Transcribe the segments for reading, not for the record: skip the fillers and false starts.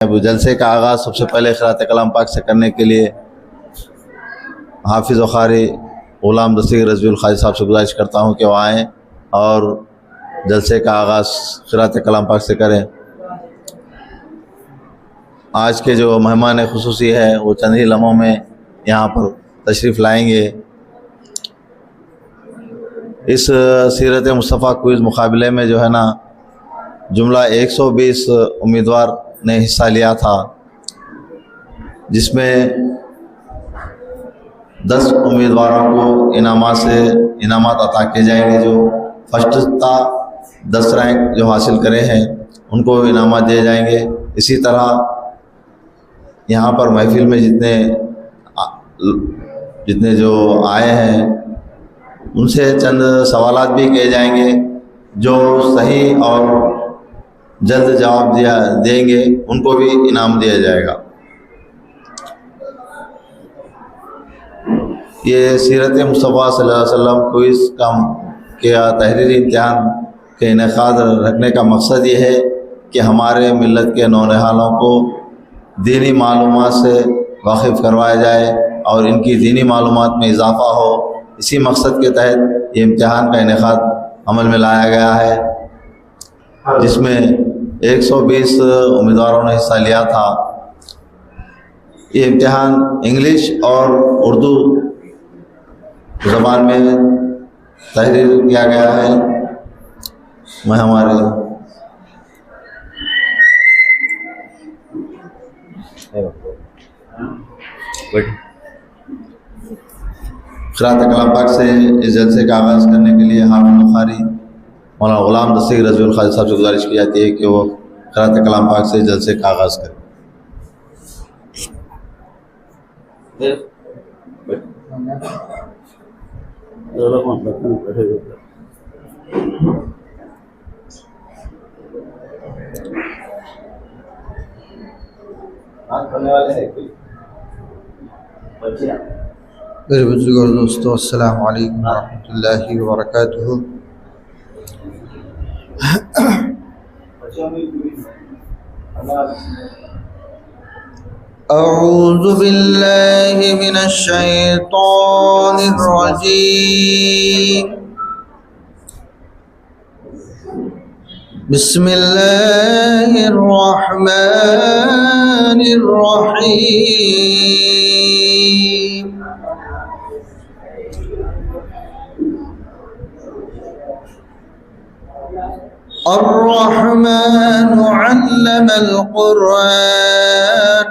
जलसे का आगाज़ सबसे पहले क़िराअत कलाम पाक से करने के लिए हाफिज़ व क़ारी ग़ुलाम दस्तगीर रज़वियुल क़ादी साहब से गुजारिश करता हूँ कि वो आएँ और जलसे का आगाज़ क़िराअत कलाम पाक से करें। आज के जो मेहमान ख़ुसूसी है वो चंद ही लम्हों में यहाँ पर तशरीफ़ लाएंगे। इस सीरत मुस्तफ़ा क्विज़ मुकाबले में जो है ना जुमला 120 उम्मीदवार ने हिस्सा लिया था, जिसमें 10 उम्मीदवारों को इनामात अता किए जाएंगे। जो फर्स्ट था 10 रैंक जो हासिल करे हैं उनको इनामात दिए जाएंगे। इसी तरह यहाँ पर महफिल में जितने जो आए हैं उनसे चंद सवालात भी किए जाएंगे। जो सही और जल्द जवाब देंगे उनको भी इनाम दिया जाएगा। ये सीरत मुस्तफ़ा सल्लल्लाहु अलैहि वसल्लम क्विज़ का तहरीरी इम्तिहान के इनेकाद रखने का मकसद ये है कि हमारे मिल्लत के नौनिहालों को दीनी मालूमात से वाकिफ़ करवाया जाए और इनकी दीनी मालूमात में इजाफ़ा हो। इसी मकसद के तहत ये इम्तिहान का इनेकाद अमल में लाया गया है, जिसमें 120 उम्मीदवारों ने हिस्सा लिया था। ये इम्तिहान इंग्लिश और उर्दू ज़बान में तहरीर किया गया है। मैं हमारे क़िराअत कलाम पाक से इस जलसे का आगाज़ करने के लिए हाफिज़ व क़ारी मौलाना ग़ुलाम दस्तगीर रज़वियुल क़ादी साहब से गुजारिश की जाती है कि वो क़िराअत कलाम पाक से जलसे का आगाज़ करें। मेरे बुजुर्ग और दोस्तों, अस्सलामु अलैकुम वरहमतुल्लाहि वबरकातुहू। अऊज़ु बिल्लाहि मिनश शैतानिर रजीम। बिस्मिल्लाहिर रहमानिर रहीम। अर्रहमानु अल्लमल क़ुरआन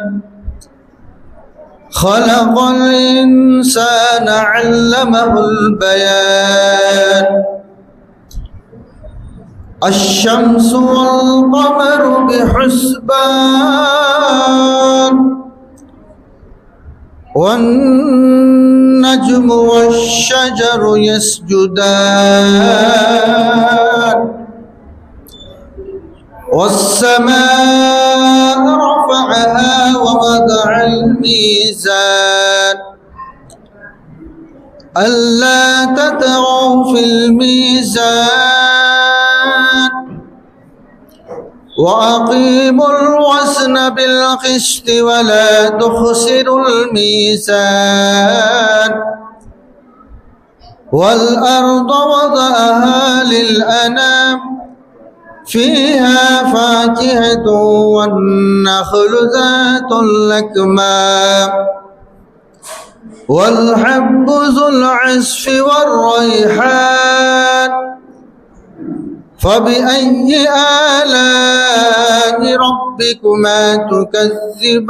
खलक़ल इंसान अल्लमहुल बयान। अश्शम्सु वल क़मरु बिहुस्बान वन नज्मु वश्शजरु यस्जुदान। वस्समाअ रफ़अहा ववदअल मीज़ान अल्ला ततगौ फिल मीज़ान वअक़ीमुल वज़्न बिल क़िस्ति वला तुख़सिरुल मीज़ान। वल अर्द वदअहा लिल अनाम फ़ीहा फ़ाकिहतुन वन्नख़्लु ज़ातुल अकमाम वल हब्बु ज़ुल अस्फ़ि वर्रैहान। फ़बिअय्यि आलाइ रब्बिकुमा तुकज़्ज़िबान।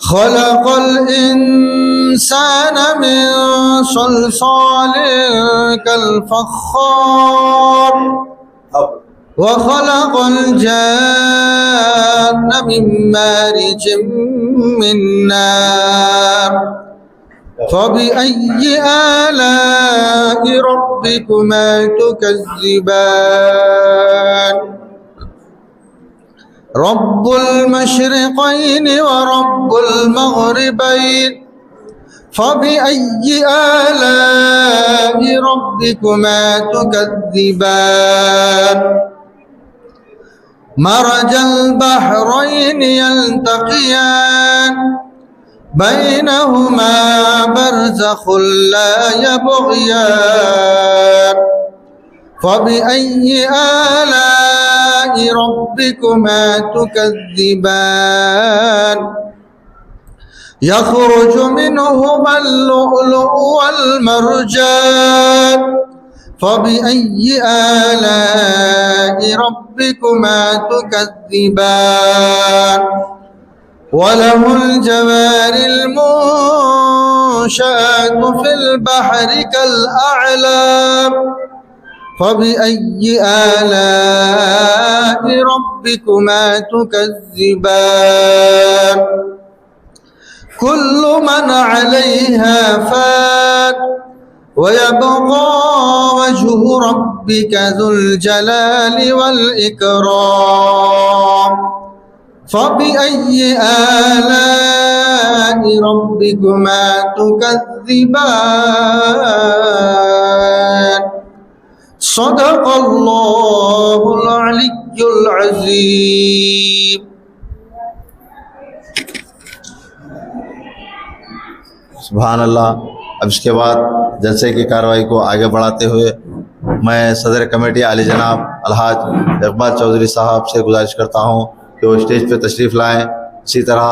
खलक़ल इंसान मिन सल्सालिन कल फ़ख़्ख़ार व खलक़ल जान्न मिन मारिजिम मिन नार। फ़बिअय्यि आलाइ रब्बिकुमा तुकज़्ज़िबान। रब्बुल मशरिक़ैनि व रब्बुल मग़रिबैनि फ़बिअय्यि आलाइ रब्बिकुमा तुकज़्ज़िबान। मरजल बहरैन यल्तक़ियान बैनहुमा बरज़ख़ुन ला यबग़ियान फ़बिअय्यि आलाइ रब्बिकुमा तुकज़्ज़िबान यख़रुजु मिनहुमा अल-लुअलुअु वल-मरजान फ़बिअय्यि आलाइ रब्बिकुमा तुकज़्ज़िबान वलहुल जवारिल मुंशाअतु फिल बहरि कल अअलाम फ़बिअय्यि आलाइ रब्बिकुमा तुकज़्ज़िबान कुल्लु मन अलैहा फ़ान वयबक़ा वज्हु रब्बिका ज़ुल जलालि वल इकराम फ़बिअय्यि आलाइ रब्बिकुमा तुकज़्ज़िबान सदक़ल्लाहुल अलिय्युल अज़ीम। सुभान अल्लाह। अब इसके बाद जलसे की कार्रवाई को आगे बढ़ाते हुए मैं सदर कमेटी आली जनाब अलहाज इकबाल चौधरी साहब से गुजारिश करता हूँ कि वो स्टेज पे तशरीफ़ लाएँ। इसी तरह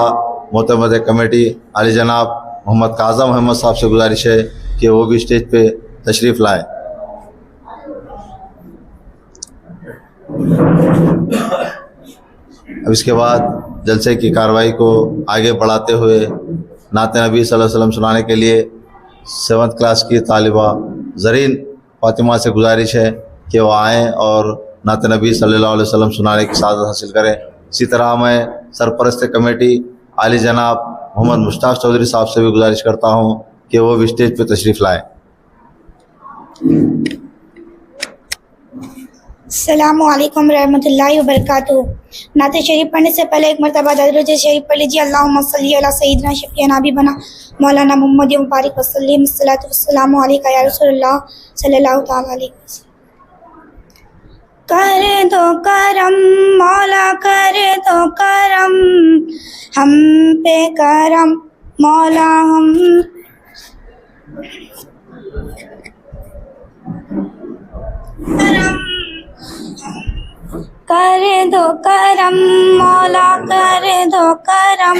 मोतमद कमेटी आली जनाब मोहम्मद काज़म अहमद साहब से गुजारिश है कि वो भी स्टेज पे तशरीफ़ लाएँ। अब इसके बाद जलसे की कार्रवाई को आगे बढ़ाते हुए नाते नबी सल्लल्लाहु अलैहि वसल्लम सुनाने के लिए 7th क्लास की तालिबा ज़रीन फ़ातिमा से गुजारिश है कि वो आएँ और नाते नबी सल्लल्लाहु अलैहि वसल्लम सुनाने की सादत हासिल करें। इसी तरह मैं सरपरस्त कमेटी आली जनाब मोहम्मद मुश्ताक चौधरी साहब से भी गुजारिश करता हूँ कि वो भी स्टेज पर तशरीफ़ लाएँ। अस्सलामु अलैकुम रहमतुल्लाहि व बरकातुहू। नाते शरीफ पढ़ने से पहले एक मरतबा दरूद शरीफ पढ़ लीजिए। अल्लाहुम्मा सल्ली अला सय्यिदिना शफ़ीअना हबीबना मौलाना मुहम्मद मुबारक वसल्लम सल्लल्लाहु वस्सलामु अलैका या रसूलल्लाह सल्लल्लाहु तआला अलैहि वसल्लम। कर दो करम मौला कर दो करम हम पे करम मौला हम कर दो करम मौला कर दो करम।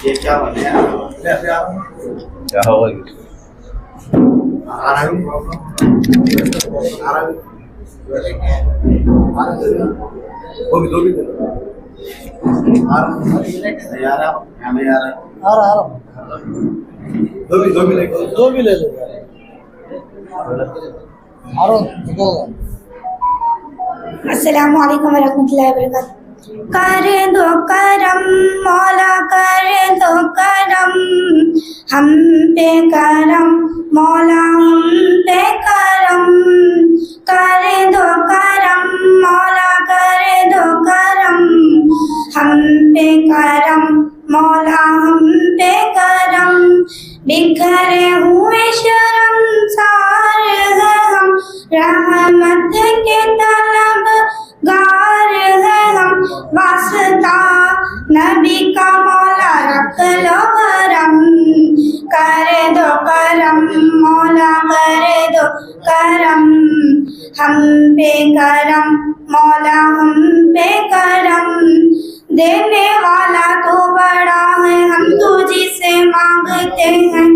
ये क्या बने क्या होगा दो भी ले लो अस्सलामु अलैकुम वरहमतुल्लाहि वबरकातुहू। कर दो करम मौला कर दो करम हम पे करम मौला हम पे करम। कर दो करम मौला कर दो करम हम पे करम मौला हम पे करम। बिखरे हुए शर्मसार है हम रहमत के तलब गार है हम। वास्ता नबी का मौला रख लो करम। कर दो करम मौला कर दो करम हम पे करम मौला हम पे करम। देने वाला तो बड़ा है हम तुझी से मांगते हैं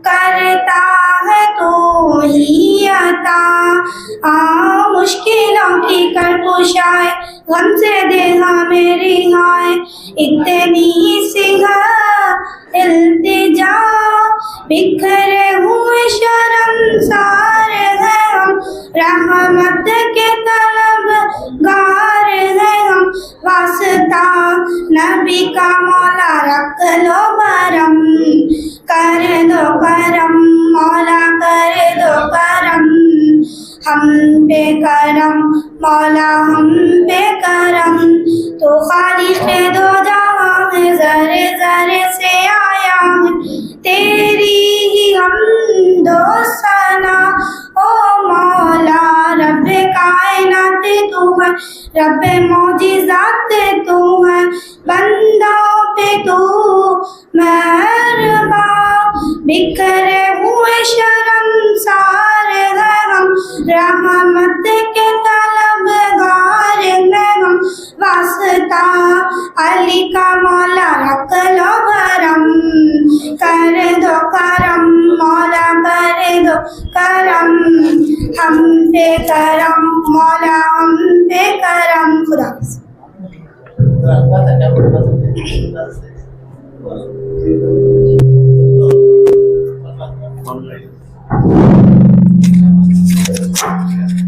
करता है तू ही अता। मुश्किलों की कर कुशाए, गम से दे हमें रिहाई, इतनी सी है इल्तिजा। बिखरे हुए शर्मसार हैं हम, रहमत के तलबगार हैं हम। वास्ता नबी का मौला रख लो करम, कर दो करम मौला कर दो करम। हम पे करम मौला हम पे करम, तो खालिक़े दो जहां है, ज़रे ज़रे से आया है तेरी ही हमदो सना। ओ मौला रब्बे कायनात तू है, रब्बे मौजिज़ात तू है, बंदों पे तू मेहरबान। बिखरे हुए शर्मसार हैं हम, रहमत के तलबगार हैं हम। वास्ता अली का मौला रख लो करम, कर दो करम मौला कर दो करम। हम पे करम मौला हम पे करम। खुदा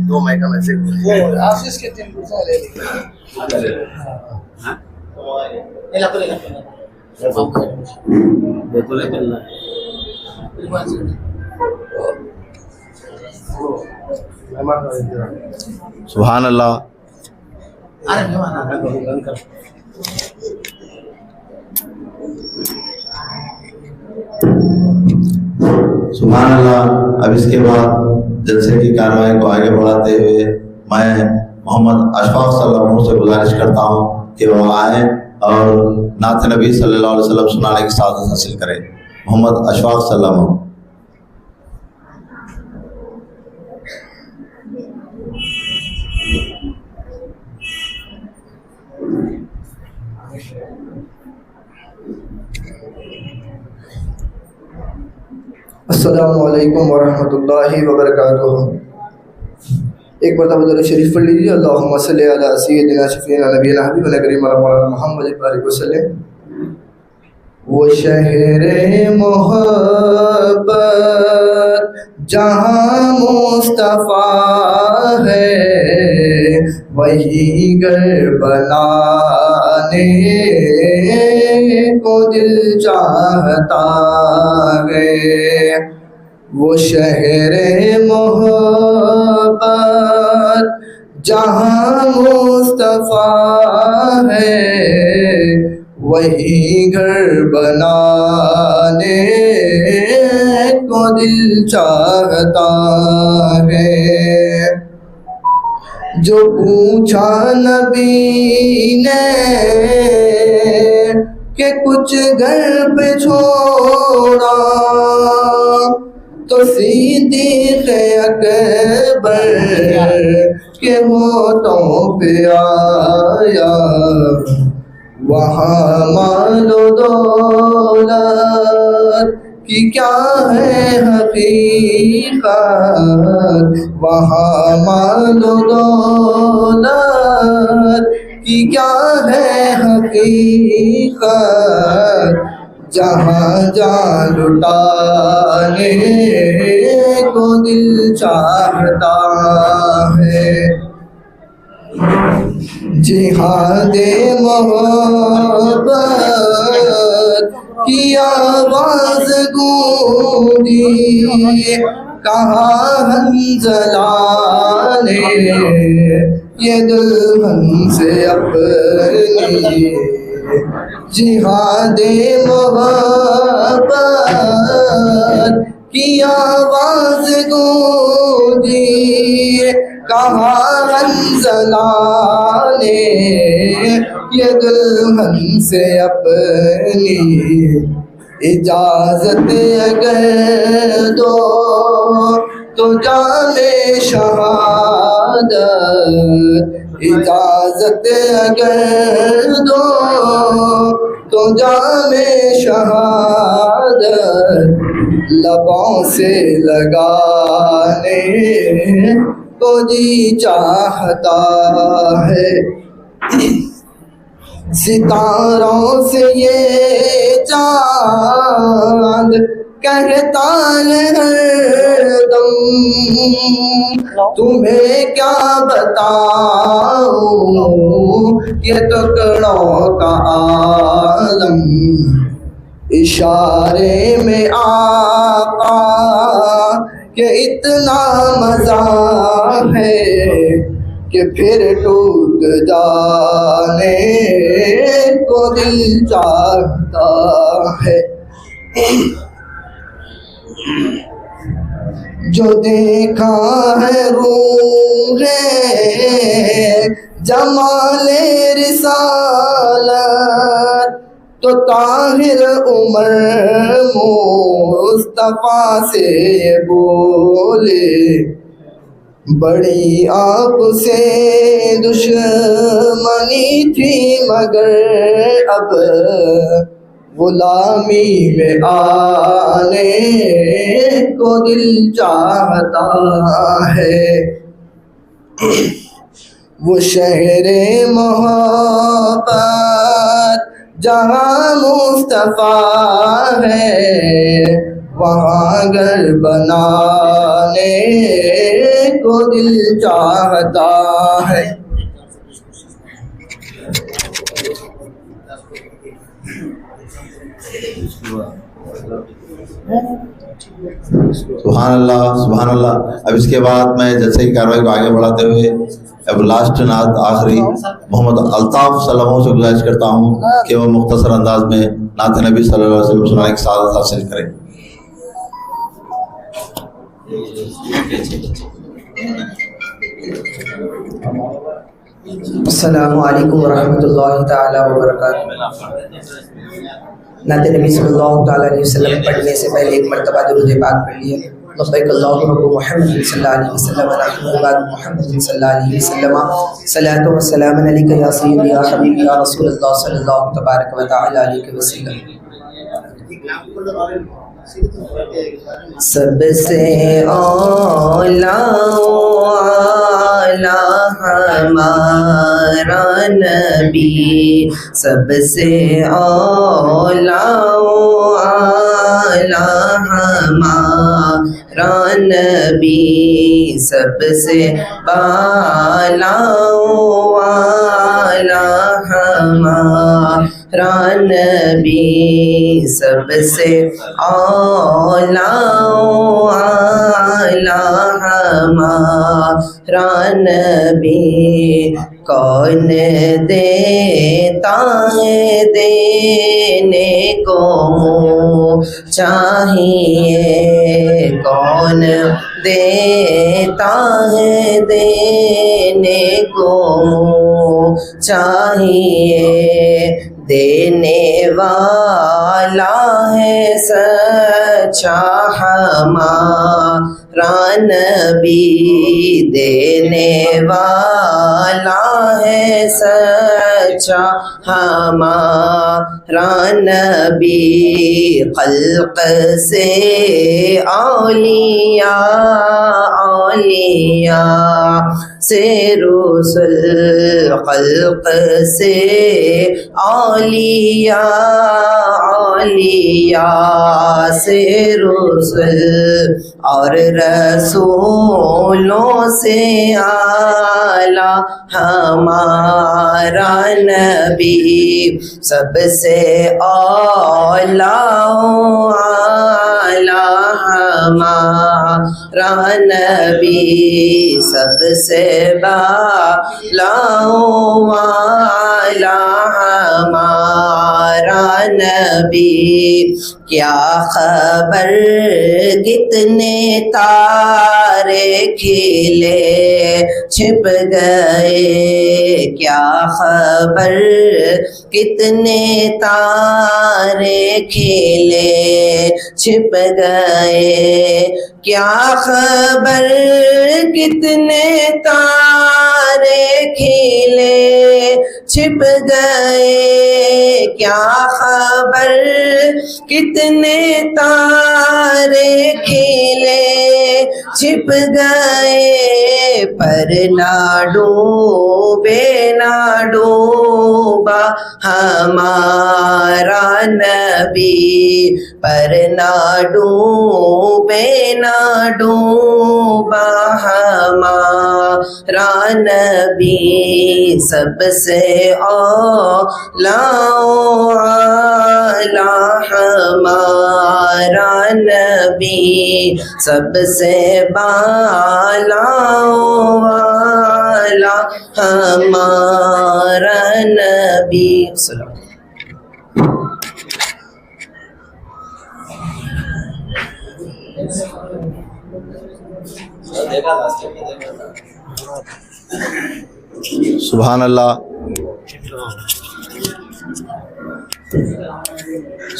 दो माइक में से वो आशीष के 3 कुर्सियां ले ली। ले सुभान अल्लाह। सुभान अल्लाह। अब इसके बाद जलसे की कार्रवाई को आगे बढ़ाते हुए मैं मोहम्मद अशफाक सल्लल्लाहु अलैहि वसल्लम से गुजारिश करता हूँ कि वह आए और नात नबी सल्लल्लाहु अलैहि वसल्लम सुनाने की सादत हासिल करें। मोहम्मद अशफाक सल्लल्लाहु। अस्सलामु अलैकुम वरहमतुल्लाहि वबरकातुहू। एक मरतबा दरूद शरीफ पढ़ लीजिए। अल्लाहुम्मा सल्ली अला सय्यिदिना शफीना नबीना हबीबना करीमना मौलाना मुहम्मद बारिक वसल्लम। वो शहरे मोहब्बत जहाँ मुस्तफ़ा है, वही घर बनाने को दिल चाहता है। वो शहरे मोहब्बत जहाँ मुस्तफ़ा है, वही घर बनाने को दिल चाहता है। जो पूछा नबी ने कि कुछ घर पे छोड़ा, तो सिद्दीक़ अकबर के होठों पे आया। वहाँ मालो दौलत कि क्या है हकीकत, वहाँ मालो दौलत कि क्या है हकीकत। जहाँ जान लुटाने को दिल चाहता है। जिहादे मोहब्बत की आवाज़ गूंजी, कहा हंज़ला ने ये दुल्हन से अपनी। जिहादे मोहब्बत की आवाज़ गूंजी, कहा हंज़ला ने ये दुल्हन से अपनी। इजाज़त अगर दो तो जाने शहादत, इजाज़त अगर दो तो जामे शहादत लबों से लगाने को जी चाहता है। सितारों से ये चांद कहता है हरदम, तुम्हें क्या बताऊं ये टुकड़ों का आलम। इशारे में आका कि इतना मजा है कि फिर टूट जाने को दिल चाहता है। जो देखा है रूह जमाले रिसालत तो ताहिर उमर मुस्तफा से बोले, बड़ी आपसे दुश्मनी थी मगर अब गुलामी में आने को दिल चाहता है। वो शहरे मोहब्बत जहाँ मुस्तफा है, वहाँ घर बनाने को दिल चाहता है। सुभान अल्लाह सुभान अल्लाह। अब इसके बाद मैं जैसे ही कार्रवाई को आगे बढ़ाते हुए अब लास्ट नात आखिरी मोहम्मद अल्ताफ सलामों से गुजारिश करता हूँ कि वो मुख्तसर अंदाज में नात नबी सल्लल्लाहु अलैहि वसल्लम सुनाने की सादत हासिल करें। अस्सलामु अलैकुम वरहमतुल्लाहि ताला वबरकातुहू। नात नबी सल्लल्लाहु ताला अलैहि वसल्लम पढ़ने से पहले एक मरतबा दुरूद पाक पढ़ लिए। लब्बैक अल्लाहुम्मा मुहम्मद सल्लल्लाहु अलैहि वसल्लम व मुहम्मद सल्लल्लाहु अलैहि वसल्लम सलातो व सलाम अलैका या सय्यदी या हबीबी या रसूलल्लाह सल्लल्लाहु तबारक व तआला अलैहि वसल्लम। सबसे औला हमारा नबी, सबसे औला हमारा नबी, सबसे बाला वाला हमारा नबी, सबसे औला हमारा नबी। कौन देता है देने को चाहिए, कौन देता है देने को चाहिए। देने वाला है सच्चा हमारा नबी, देने वाला है सच्चा हमारा नबी। खल्क़ से औलिया, औलिया से रसूल, खल्क़ से औलिया, औलिया से रसूल, और रसूलों से आला हमारा नबी। सबसे औला हमारा नबी, सबसे बाला वाला हमारा नबी। क्या खबर कितने तारे खिले छिप गए, क्या खबर कितने तारे खिले छिप गए, क्या खबर कितने तारे खिले छिप गए, क्या खबर कितने तारे खिले छिप गए, पर ना डूबे ना डूबा हमारा नबी, पर ना डूबे ना डूबा हमारा नबी, सबसे आला हमारा नबी, सबसे बाला वाला हमारा नबी। सुभान अल्लाह,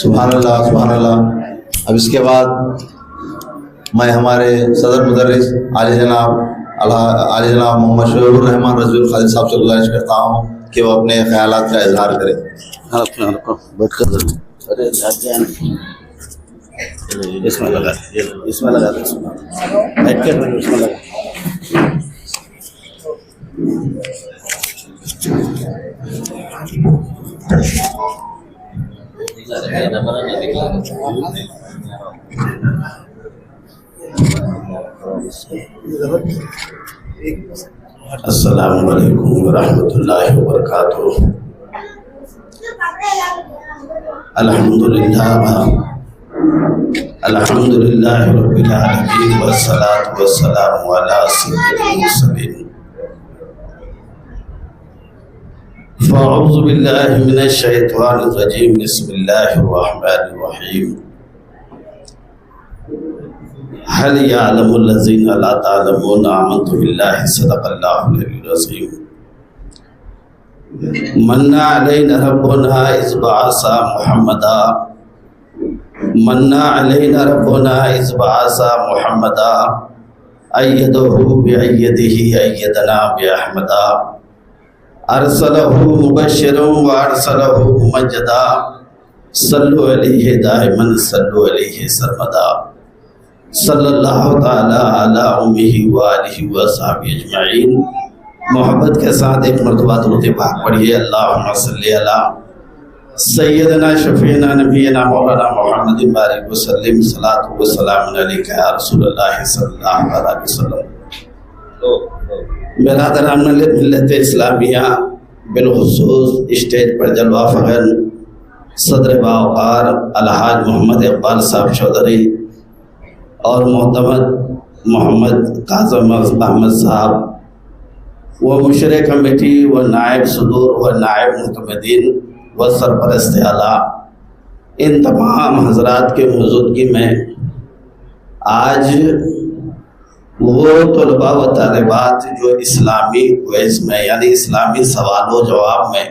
सुभान अल्लाह, सुभान अल्लाह। अब इसके बाद मैं हमारे सदर मुदर्रिस आली जनाब मोहम्मद शोएबुर रहमान रज़ीउल क़ादिर साहब से गुजारिश करता हूँ कि वो अपने ख्यालात का इजहार करें। इसमें लगा, इसमें लगा, बैठ के इसमें लगा। अस्सलामु अलैकुम वरहमतुल्लाहि वबरकातुहू। अल्हम्दुलिल्लाह रब्बिल आलमीन वस्सलातु वस्सलामु अला सय्यिदिल मुरसलीन। फ़अऊज़ु बिल्लाहि मिनश शैतानिर रजीम, बिस्मिल्लाहिर रहमानिर रहीम। हल यअलमुल लज़ीना ला तअलमून आमन्तु बिल्लाहि सदक़ल्लाहुल अलीयुल अज़ीम। मन्ना अलैना रब्बुना इज़ बअसा मुहम्मदा, मन्ना अलैना रब्बुना इज़ बअसा मुहम्मदा, अय्यदहु बिअय्यदिही अय्यदना बिअहमदा, अरसलहु मुबश्शिरन व अरसलहु मुमज्जदा, सल्लु अलैहि दाइमन सल्लु अलैहि सरमदा, सल्लल्लाहु ताला अला उम्मिही व आलिही व सहबिही अजमईन। मोहब्बत के साथ एक मरतबा दुरूद पाक पढ़िए। अल्लाहुम्मा सल्ली अला सय्यदना शफीना नबीना मौलाना मुहम्मदिन बारिक वसल्लिम, सलातु व सलाम अलैका या रसूलल्लाह सल्लल्लाहु अलैहि वसल्लम। बिरादरान मिल्लत इस्लामिया बिलखुसूस स्टेज पर जलवा फ़ग़न सदर बावक़ार अलहाज मोहम्मद इक़बाल साहब चौधरी और मोहतमद मोहम्मद काज़म अहमद साहब व मुशर कमेटी व नायब सदूर व नायब मुतमदीन व सरपरस्त आला, इन तमाम हजरात के मौजूदगी में आज वो तलबा व तालिबात जो इस्लामी क्विज़ में यानी इस्लामी सवाल व जवाब में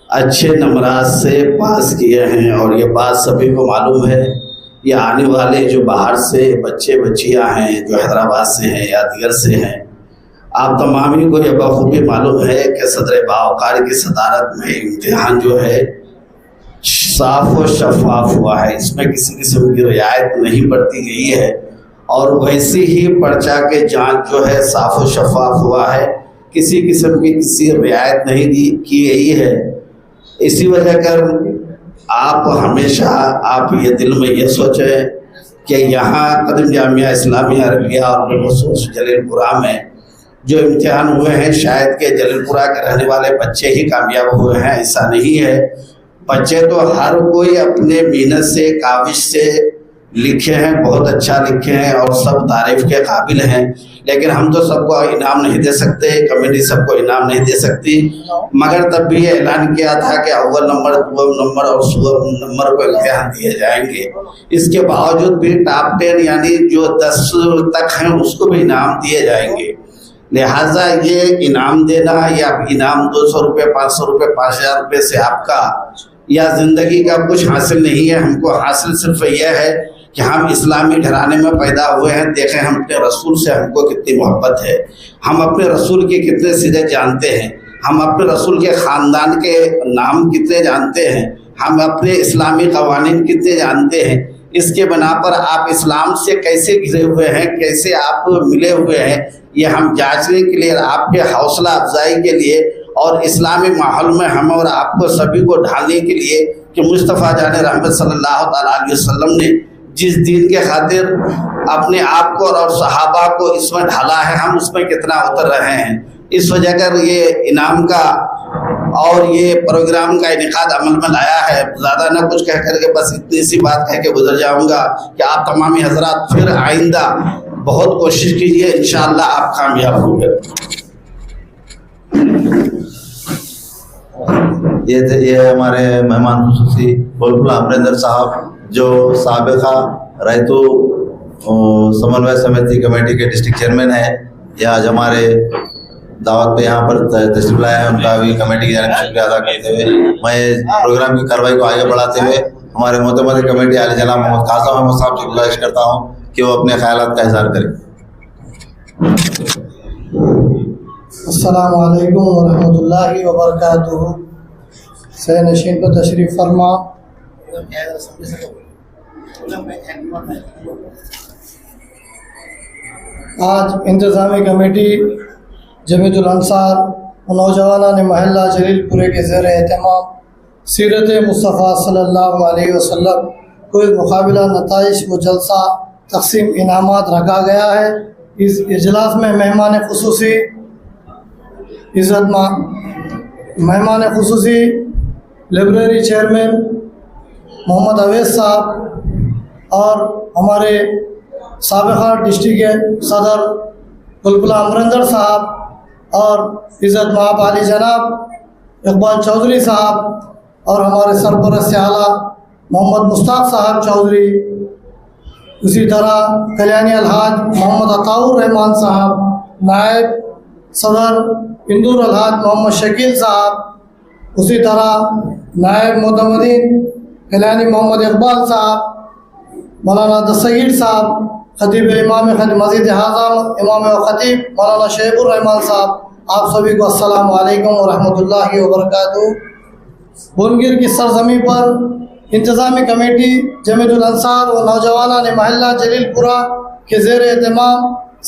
अच्छे नंबरात से पास किए हैं, और ये बात सभी को मालूम है। ये आने वाले जो बाहर से बच्चे बच्चियाँ हैं जो हैदराबाद से हैं या दीगर से हैं, आप तमाम को यह बखूबी मालूम है कि सदर बावक़ार की सदारत में इम्तिहान जो है साफ़ व शफ़ाफ़ हुआ है, इसमें किसी किस्म की रियायत नहीं बरती गई है, और वैसी ही पर्चा के जांच जो है साफ़ व शफ़ाफ़ हुआ है, किसी किस्म की किसी रियायत नहीं की गई है। इसी वजह कर आप हमेशा आप ये दिल में ये सोचें कि यहाँ कदम जामिया इस्लामिया अरबिया और बिलखुसूस जलीलपुरा में जो इम्तिहान हुए हैं, शायद के जलीलपुरा के रहने वाले बच्चे ही कामयाब हुए हैं, ऐसा नहीं है। बच्चे तो हर कोई अपने मेहनत से काविश से लिखे हैं, बहुत अच्छा लिखे हैं और सब तारीफ़ के काबिल हैं, लेकिन हम तो सबको इनाम नहीं दे सकते, कमेटी सबको इनाम नहीं दे सकती। मगर तब भी ये ऐलान किया था कि अव्वल नंबर, दुआम नंबर और सुअम नंबर को इम्तिहान दिए जाएंगे। इसके बावजूद भी टॉप 10 यानी जो 10 तक हैं उसको भी इनाम दिए जाएंगे। लिहाजा ये इनाम देना या इनाम 200 रुपये, 500 रुपये, 5000 रुपये से आपका या ज़िंदगी का कुछ हासिल नहीं है। हमको हासिल सिर्फ यह है कि हम इस्लामी घराने में पैदा हुए हैं। देखें हम अपने रसूल से हमको कितनी मोहब्बत है, हम अपने रसूल के कितने सिरे जानते हैं, हम अपने रसूल के ख़ानदान के नाम कितने जानते हैं, हम अपने इस्लामी कवानीन कितने जानते हैं। इसके बना पर आप इस्लाम से कैसे घिरे हुए हैं, कैसे आप मिले हुए हैं, ये हम जांचने के लिए, आपके हौसला अफजाई के लिए और इस्लामी माहौल में हम और आपको सभी को ढालने के लिए कि मुस्तफ़ा जान रहमत सल्लल्लाहु अलैहि वसल्लम ने जिस दीन के खातिर अपने आप को और सहाबा को इसमें ढाला है, हम उसमें कितना उतर रहे हैं। इस वजह कर ये इनाम का और ये प्रोग्राम का इनेकाद अमल में लाया है। ज़्यादा ना कुछ कह करके बस इतनी सी बात कह के गुजर जाऊँगा कि आप तमामी हजरात फिर आइंदा बहुत कोशिश कीजिए, इंशाअल्लाह आप कामयाब होंगे। ये हमारे मेहमान खुसूसी बुलबुल अमरिंदर साहब जो साबिका रैतु समन्वय समिति कमेटी के डिस्ट्रिक्ट चेयरमैन है, ये आज हमारे दावत पे यहाँ पर तशरीफ लाए हैं। उनका भी कमेटी की जानिब से शुक्रिया अदा करते हुए मैं प्रोग्राम की कार्रवाई को आगे बढ़ाते हुए हमारे मोतमद कमेटी आले जनाब मोहम्मद कासम अहमद साहब से गुजारिश करता हूँ कि वो अपने ख्यालात का इज़हार करें। अस्सलामु अलैकुम वरहमतुल्लाहि वबरकातुहू। सैनशीन पर तशरीफ़ फरमा। आज इंतज़ामी कमेटी जमीयतुल अंसार नौजवानान महल्ला जलीलपुरे के ज़ेर एहतमाम सीरत मुस्तफ़ा सल्लल्लाहु अलैहि वसल्लम कोई मुकाबला नताइश व जलसा तकसीम इनामात रखा गया है। इस इजलास में मेहमान खुसूसी मेहमान खुसूसी लाइब्रेरी चेयरमैन मोहम्मद अवैस साहब और हमारे साबिका डिस्ट्रिक्ट के सदर बुलबुल अमरिंदर साहब और इज़्ज़त माब आली जनाब इकबाल चौधरी साहब और हमारे सरपरस्त आला मोहम्मद मुश्ताक साहब चौधरी, उसी तरह कल्याणी अलहाज मोहम्मद अताउर रहमान साहब, नायब सदर इंदूर अलहाज मोहम्मद शकील साहब, उसी तरह नायब मोतमदीन कल्याणी मोहम्मद इकबाल साहब, मौलाना दस्तगीर साहब, खतीब इमाम मस्जिद आज़म इमाम व खतीब मौलाना शेखुर रहमान साहब, आप सभी को अस्सलामु अलैकुम व रहमतुल्लाहि व बरकातुहू। बुनगिर की सरजमी पर इंतज़ामी कमेटी जमीयतुल अंसार व नौजवानान महल्ला जलीलपुरा के ज़ेर एहतमाम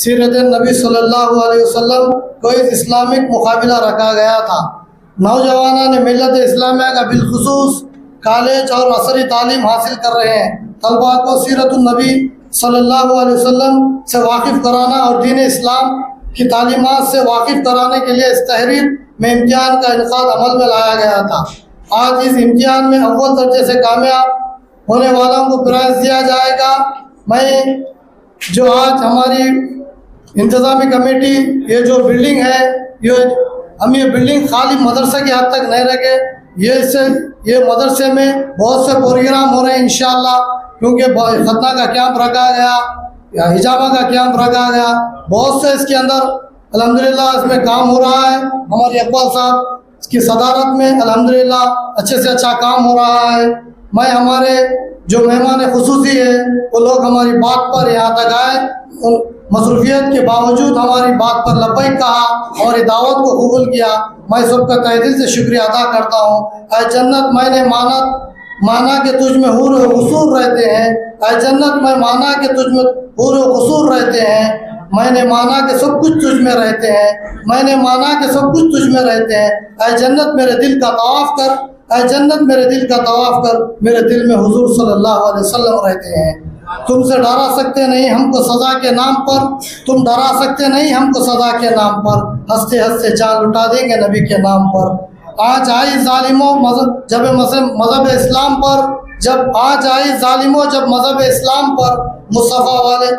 सीरत नबी सल्लल्लाहु अलैहि वसल्लम को इस्लामिक मुकाबला रखा गया था। नौजवानान मिल्लत इस्लामिया का बिलखुसूस कॉलेज और असरी तालीम हासिल कर रहे हैं। तलबा को सीरतुन नबी सल्लल्लाहु अलैहि वसल्लम से वाकिफ़ कराना और दीन इस्लाम की तालीमात से वाकिफ़ कराने के लिए इस तहरीर में इम्तिहान का इनकाद अमल में लाया गया था। आज इस इम्तिहान में अव्वल दर्जे से कामयाब होने वालों को प्राइज़ दिया जाएगा। मैं जो आज हमारी इंतज़ामी कमेटी ये जो बिल्डिंग है, हम ये बिल्डिंग खाली मदरसे की हद तक नहीं रखे, ये मदरसे में बहुत से प्रोग्राम हो रहे हैं इंशाअल्लाह, क्योंकि खतना का कैंप रखा गया या हिजाबा का कैंप रखा गया, बहुत से इसके अंदर अल्हम्दुलिल्लाह इसमें काम हो रहा है। हमारे इकबाल साहब इसकी सदारत में अल्हम्दुलिल्लाह अच्छे से अच्छा काम हो रहा है। मैं हमारे जो मेहमान खुसूसी है वो लोग हमारी बात पर यहाँ तक आए, उन मसरूफियत के बावजूद हमारी बात पर लब्बैक कहा, हमारी दावत को कबूल किया। मैं सबका तहे दिल से शुक्रिया अदा करता हूँ। ऐ जन्नत मैंने माना कि तुझ में हूर व क़ुसूर रहते हैं, ऐ जन्नत मैं माना कि तुझ में हूर व क़ुसूर रहते हैं, मैंने माना कि सब कुछ तुझ में रहते हैं, मैंने माना कि सब कुछ तुझ में रहते हैं। ऐ जन्नत मेरे दिल का तवाफ़ कर, ऐ जन्नत मेरे दिल का तवाफ़ कर, मेरे दिल में हुजूर सल्लल्लाहु अलैहि वसल्लम रहते हैं। तुमसे डरा सकते नहीं हमको सज़ा के नाम पर, तुम डरा सकते नहीं हमको सज़ा के नाम पर, हंसते हंसते जान लुटा देंगे नबी के नाम पर। आज आई ज़ालिमों जब मज़हब इस्लाम पर, जब आज आई ज़ालिमों जब मज़हब इस्लाम पर, मुस्तफ़ा वाले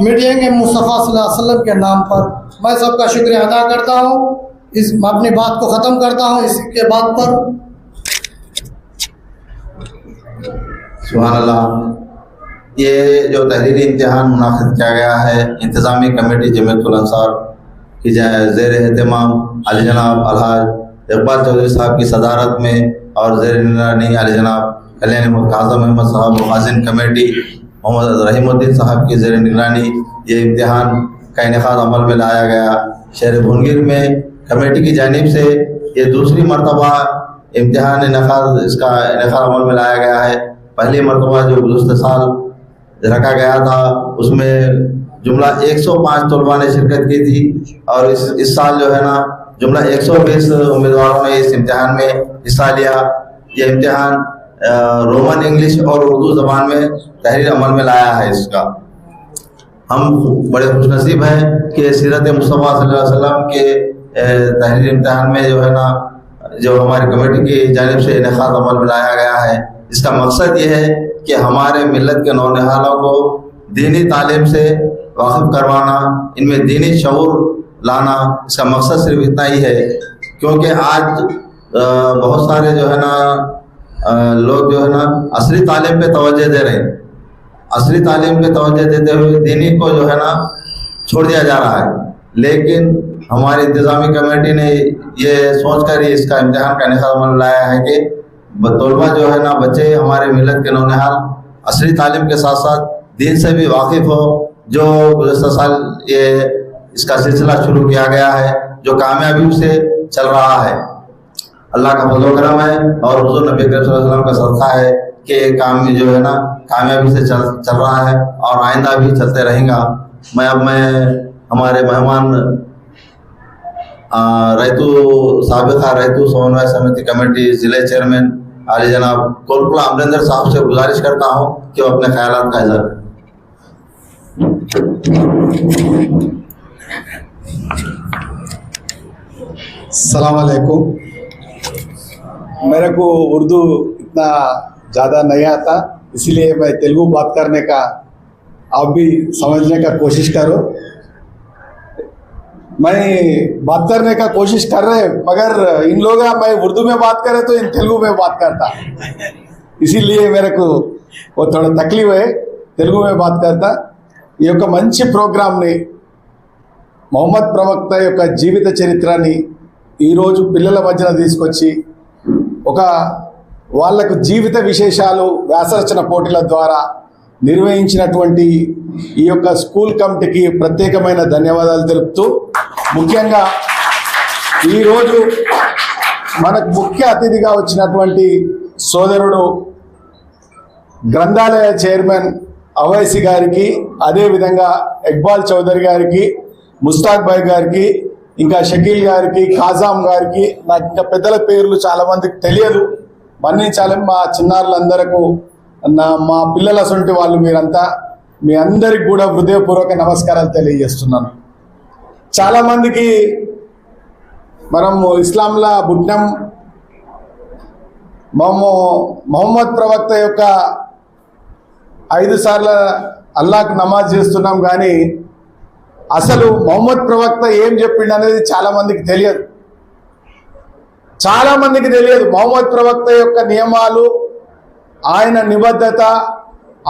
मिटेंगे मुस्तफ़ा सल्लल्लाहु अलैहि वसल्लम के नाम पर। मैं सबका शुक्रिया अदा करता हूँ। अपनी बात को ख़त्म करता हूँ। इसके बाद पर सुभान अल्लाह, ये जो तहरीरी इम्तिहान मुनाक़िद किया गया है इंतज़ामी कमेटी जमीयतुल अंसार की ज़ेर एहतमाम अली जनाब अलहाज इकबाल चौधरी साहब की सदारत में और ज़ेर निगरानी अली जनाब कल्याणी काज़म अहमद साहब मुआज़िन कमेटी मोहम्मद रहीमुद्दीन साहब की ज़ेर निगरानी ये इम्तिहान का इनेकाद अमल में लाया गया। शहर भुनगिर में कमेटी की जानिब से ये दूसरी मरतबा इम्तिहान इसका इनेकाद अमल में लाया गया है। पहली मरतबा जो गुज़श्ता साल रखा गया था उसमें जुमला 105 तलबा ने शिरकत की थी और इस साल जो है ना जुमला 120 उम्मीदवारों ने इस इम्तिहान में हिस्सा लिया। ये इम्तिहान रोमन इंग्लिश और उर्दू ज़बान में तहरीर अमल में लाया है। इसका हम बड़े खुशनसीब हैं कि सीरत मुस्तफ़ा सल्लल्लाहु अलैहि वसल्लम के तहरीर इम्तिहान में जो है ना जो हमारी कमेटी की जानिब से इनेकाद अमल में लाया गया है। इसका मकसद ये है कि हमारे मिलत के नौनिहालों को दीनी तालीम से वाकिफ़ करवाना, इनमें दीनी शऊर लाना, इसका मकसद सिर्फ इतना ही है। क्योंकि आज बहुत सारे जो है ना लोग जो है ना असली तालीम पे तवज्जो दे रहे हैं, असली तालीम पे तवज्जो देते हुए दीनी को जो है ना छोड़ दिया जा रहा है। लेकिन हमारी इंतज़ामी कमेटी ने ये सोच कर ही इसका इम्तिहान का इनेकाद अमल लाया है कि तलबा जो है ना बच्चे हमारे मिलत के नौनिहाल असली तालीम के साथ साथ दीन से भी वाकिफ़ हो। जो गुज़श्ता साल ये इसका सिलसिला शुरू किया गया है जो कामयाबी से चल रहा है, अल्लाह का फज़ल करम है और हुज़ूर नबी करीम सल्लल्लाहु अलैहि वसल्लम का सदका है कि काम जो है ना कामयाबी से चल रहा है और आइंदा भी चलते रहेगा। मैं हमारे मेहमान साबिक़ा रैतू समन्वय समिति कमेटी ज़िले चेयरमैन आली जनाब कोलपुला अमरिंदर साहब से गुजारिश करता हूँ कि वो अपने ख्यालात का इज़हार। अस्सलाम वालेकुम। मेरे को उर्दू इतना ज़्यादा नहीं आता, इसलिए मैं तेलुगु बात करने का आप भी समझने का कोशिश करो। मैं बात करने का कोशिश कर रहे मगर इन लोग मैं उर्दू में बात करे तो इन तेलुगु में बात करता, इसीलिए मेरे को वो थोड़ा तकलीफ है, तेलुगु में बात करता। ఈ యొక్క మంచి ప్రోగ్రామ్ని మొహమ్మద్ ప్రవక్త యొక్క జీవిత చరిత్రని ఈరోజు పిల్లల మధ్యన తీసుకొచ్చి ఒక వాళ్ళకు జీవిత విశేషాలు వ్యాసరచన పోటీల ద్వారా నిర్వహించినటువంటి ఈ యొక్క స్కూల్ కమిటీకి ప్రత్యేకమైన ధన్యవాదాలు తెలుపుతూ, ముఖ్యంగా ఈరోజు మనకు ముఖ్య అతిథిగా వచ్చినటువంటి సోదరుడు గ్రంథాలయ చైర్మన్ అవైసి గారికి, అదేవిధంగా ఇక్బాల్ చౌదరి గారికి, ముస్తాక్ భాయ్ గారికి, ఇంకా షకీల్ గారికి, ఖాజాం గారికి, నాకు ఇంకా పెద్దల పేర్లు చాలామందికి తెలియదు, మన్నించాలని మా చిన్నారులందరకు మా పిల్లల సొంటి వాళ్ళు మీరంతా, మీ అందరికి కూడా హృదయపూర్వక నమస్కారాలు తెలియజేస్తున్నాను. చాలామందికి మనము ఇస్లాంలో పుట్టినాం, మొహమ్మద్ ప్రవక్త యొక్క 5 సార్లు అల్లాహ్కి నమాజ్ చేస్తున్నాం, కానీ అసలు మొహమ్మద్ ప్రవక్త ఏం చెప్పిండు అనేది చాలామందికి తెలియదు. మొహమ్మద్ ప్రవక్త యొక్క నియమాలు, ఆయన నిబద్ధత,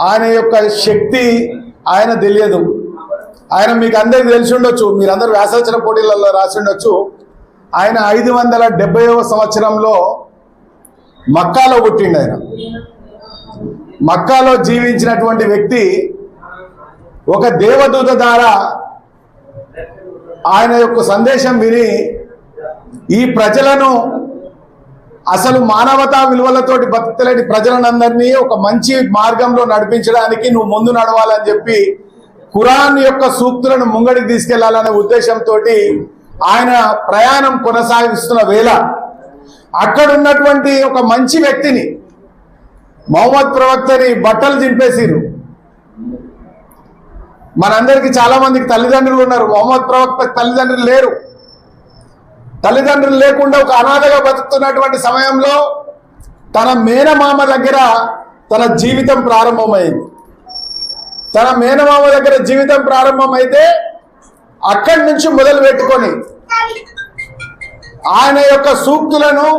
ఆయన యొక్క శక్తి ఆయన తెలియదు. ఆయన మీకు అందరికి తెలిసి ఉండొచ్చు, మీరందరూ వ్యాసరచన పోటీలలో రాసి ఉండొచ్చు. ఆయన 570వ సంవత్సరంలో మక్కాలో పుట్టిండు. ఆయన మక్కాలో జీవించినటువంటి వ్యక్తి ఒక దేవదూత ద్వారా ఆయన యొక్క సందేశం విని ఈ ప్రజలను, అసలు మానవతా విలువలతోటి బతకలేని ప్రజలందరినీ ఒక మంచి మార్గంలో నడిపించడానికి నువ్వు ముందు నడవాలని చెప్పి ఖురాన్ యొక్క సూక్తులను ముంగడికి తీసుకెళ్లాలనే ఉద్దేశంతో ఆయన ప్రయాణం కొనసాగిస్తున్న వేళ అక్కడ ఉన్నటువంటి ఒక మంచి వ్యక్తిని, మొహమ్మద్ ప్రవక్తని బట్టలు చింపేసిరు. మనందరికీ చాలా మందికి తల్లిదండ్రులు ఉన్నారు, మొహమ్మద్ ప్రవక్తకు తల్లిదండ్రులు లేరు. తల్లిదండ్రులు లేకుండా ఒక అనాథగా బతుకుతున్నటువంటి సమయంలో తన మేనమామ దగ్గర తన జీవితం ప్రారంభమైంది. తన మేనమామ దగ్గర జీవితం ప్రారంభమైతే అక్కడి నుంచి మొదలు పెట్టుకొని ఆయన యొక్క సూక్తులను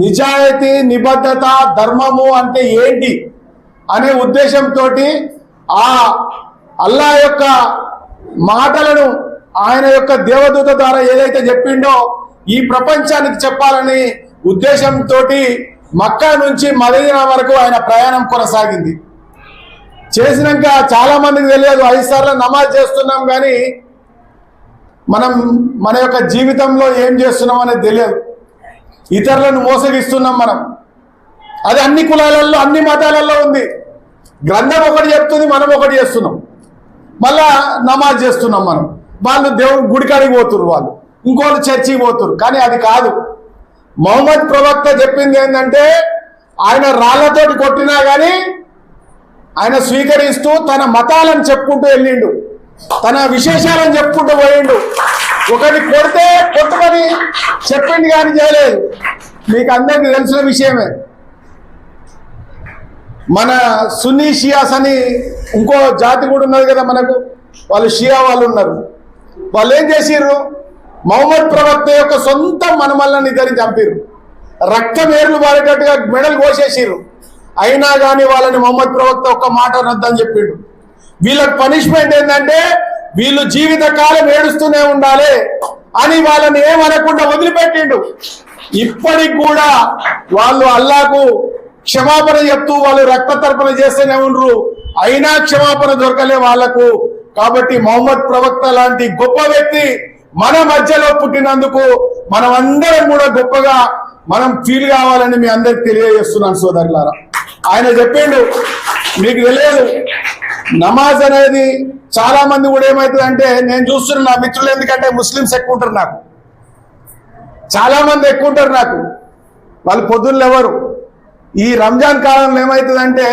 నిజాయితీ, నిబద్ధత, ధర్మము అంటే ఏంటి అనే ఉద్దేశంతో ఆ అల్లా యొక్క మాటలను ఆయన యొక్క దేవదూత ద్వారా ఏదైతే చెప్పిండో ఈ ప్రపంచానికి చెప్పాలని ఉద్దేశంతో మక్కా నుంచి మదీనా వరకు ఆయన ప్రయాణం కొనసాగింది. చేసినాక చాలా మందికి తెలియదు 5 సార్లు నమాజ్ చేస్తున్నాం కానీ మనం మన యొక్క జీవితంలో ఏం చేస్తున్నాం అనేది తెలియదు. ఇతరులను మోసగిస్తున్నాం మనం. అది అన్ని కులాలలో అన్ని మతాలలో ఉంది. గ్రంథం ఒకటి చెప్తుంది, మనం ఒకటి చేస్తున్నాం. మళ్ళా నమాజ్ చేస్తున్నాం మనం. వాళ్ళు దేవుడు గుడికాడికి పోతున్నారు, వాళ్ళు ఇంకోళ్ళు చర్చికి పోతున్నారు. కానీ అది కాదు. మొహమ్మద్ ప్రవక్త చెప్పింది ఏంటంటే ఆయన రాళ్లతోటి కొట్టినా కానీ ఆయన స్వీకరిస్తూ తన మతాలను చెప్పుకుంటూ వెళ్ళిండు, తన విశేషాలను చెప్పుకుంటూ పోయిండు. ఒకటి కొడితే కొట్టుకొని చెప్పింది కానీ చేయలేదు. మీకు అందరికీ తెలిసిన విషయమే. మన సున్నీ షియాస్ అని ఇంకో జాతి కూడా ఉన్నది కదా మనకు, వాళ్ళు షియా వాళ్ళు ఉన్నారు. వాళ్ళు ఏం చేసిర్రు, మొహమ్మద్ ప్రవక్త యొక్క సొంత మనమల్ని ఇద్దరిని చంపిర్రు. రక్తం ఏర్లు పారేటట్టుగా మెడలు కోసేసిర్రు. అయినా కానీ వాళ్ళని మొహమ్మద్ ప్రవక్త ఒక్క మాట రద్దని చెప్పిండు. వీళ్ళకి పనిష్మెంట్ ఏంటంటే వీళ్ళు జీవితకాలం ఏడుస్తూనే ఉండాలి అని వాళ్ళని ఏమనకుండా వదిలిపెట్టిండు. ఇప్పటికి కూడా వాళ్ళు అల్లాకు క్షమాపణ చెప్తూ వాళ్ళు రక్త తర్పణ చేస్తూనే ఉండరు. అయినా క్షమాపణ దొరకలే వాళ్లకు. కాబట్టి మొహమ్మద్ ప్రవక్త లాంటి గొప్ప వ్యక్తి మన మధ్యలో పుట్టినందుకు మనం అందరం కూడా గొప్పగా మనం ఫీల్ కావాలని మీ అందరికి తెలియజేస్తున్నాను సోదరులారా. ఆయన చెప్పిండు, మీకు తెలియదు, నమాజ్ అనేది చాలా మంది కూడా ఏమవుతుంది అంటే, నేను చూస్తున్నా నా మిత్రులు, ఎందుకంటే ముస్లిమ్స్ ఎక్కువ ఉంటారు నాకు, చాలా మంది ఎక్కువ ఉంటారు నాకు. వాళ్ళు పొద్దున్న ఎవరు ఈ రంజాన్ కాలంలో ఏమవుతుందంటే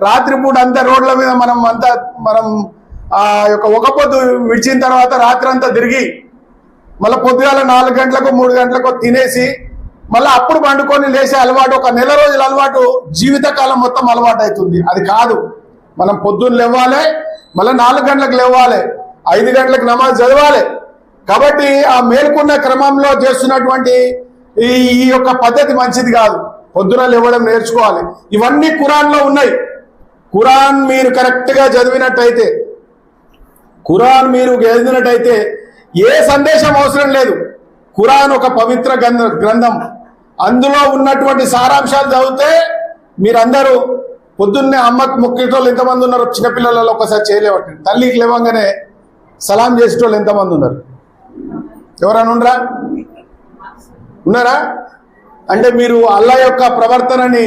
రాత్రిపూట అంతా రోడ్ల మీద మనం ఆ యొక్క ఒక పొద్దు విడిచిన తర్వాత రాత్రి అంతా తిరిగి మళ్ళీ పొద్దుగాల 4 గంటలకు 3 గంటలకు తినేసి మళ్ళీ అప్పుడు పండుకొని లేచే అలవాటు ఒక నెల రోజుల అలవాటు జీవితకాలం మొత్తం అలవాటు అవుతుంది. అది కాదు. మనం పొద్దున్న లేవాలి, మళ్ళీ 4 గంటలకు లేవాలి, 5 గంటలకు నమాజ్ చదవాలి. కాబట్టి ఆ మేల్కొన్న క్రమంలో చేస్తున్నటువంటి ఈ యొక్క పద్ధతి మంచిది కాదు. పొద్దున లేవడం నేర్చుకోవాలి. ఇవన్నీ ఖురాన్లో ఉన్నాయి. ఖురాన్ మీరు కరెక్ట్గా చదివినట్టయితే, ఖురాన్ మీరు చదివినట్టయితే ఏ సందేశం అవసరం లేదు. ఖురాన్ ఒక పవిత్ర గ్రంథం. అందులో ఉన్నటువంటి సారాంశాలు చదివితే మీరందరూ పొద్దున్నే అమ్మకు మొక్కేటోళ్ళు ఎంతమంది ఉన్నారు? చిన్నపిల్లలలో ఒకసారి చేయలేవట్టు తల్లికి లేవంగానే సలాం చేసేటోళ్ళు ఎంతమంది ఉన్నారు? ఎవరైనా ఉన్నారా? అంటే మీరు అల్లా యొక్క ప్రవర్తనని,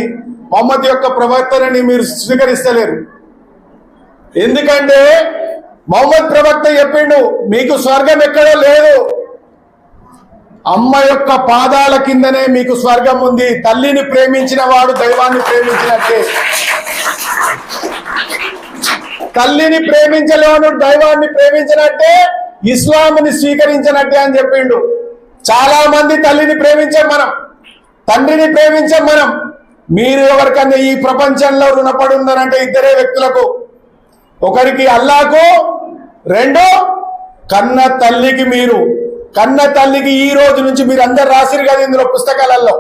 మొహమ్మద్ యొక్క ప్రవర్తనని మీరు స్వీకరిస్తలేరు. ఎందుకంటే మొహమ్మద్ ప్రవక్త చెప్పిండు, మీకు స్వర్గం ఎక్కడో లేదు, అమ్మ యొక్క పాదాల కిందనే మీకు స్వర్గం ఉంది. తల్లిని ప్రేమించిన వాడు దైవాన్ని ప్రేమించినట్టే, తల్లిని ప్రేమించలేను దైవాన్ని ప్రేమించినట్టే, ఇస్లాంని స్వీకరించినట్టే అని చెప్పిండు. చాలా మంది తల్లిని ప్రేమించాం మనం, తండ్రిని ప్రేమించాం మనం. మీరు ఎవరికన్నా ఈ ప్రపంచంలో రుణపడి ఉన్నారంటే 2 వ్యక్తులకు, ఒకరికి అల్లాకు, 2 కన్న తల్లికి. మీరు కన్న తల్లికి ఈ రోజు నుంచి మీరు అందరు రాసిరు కదా ఇందులో పుస్తకాలలో,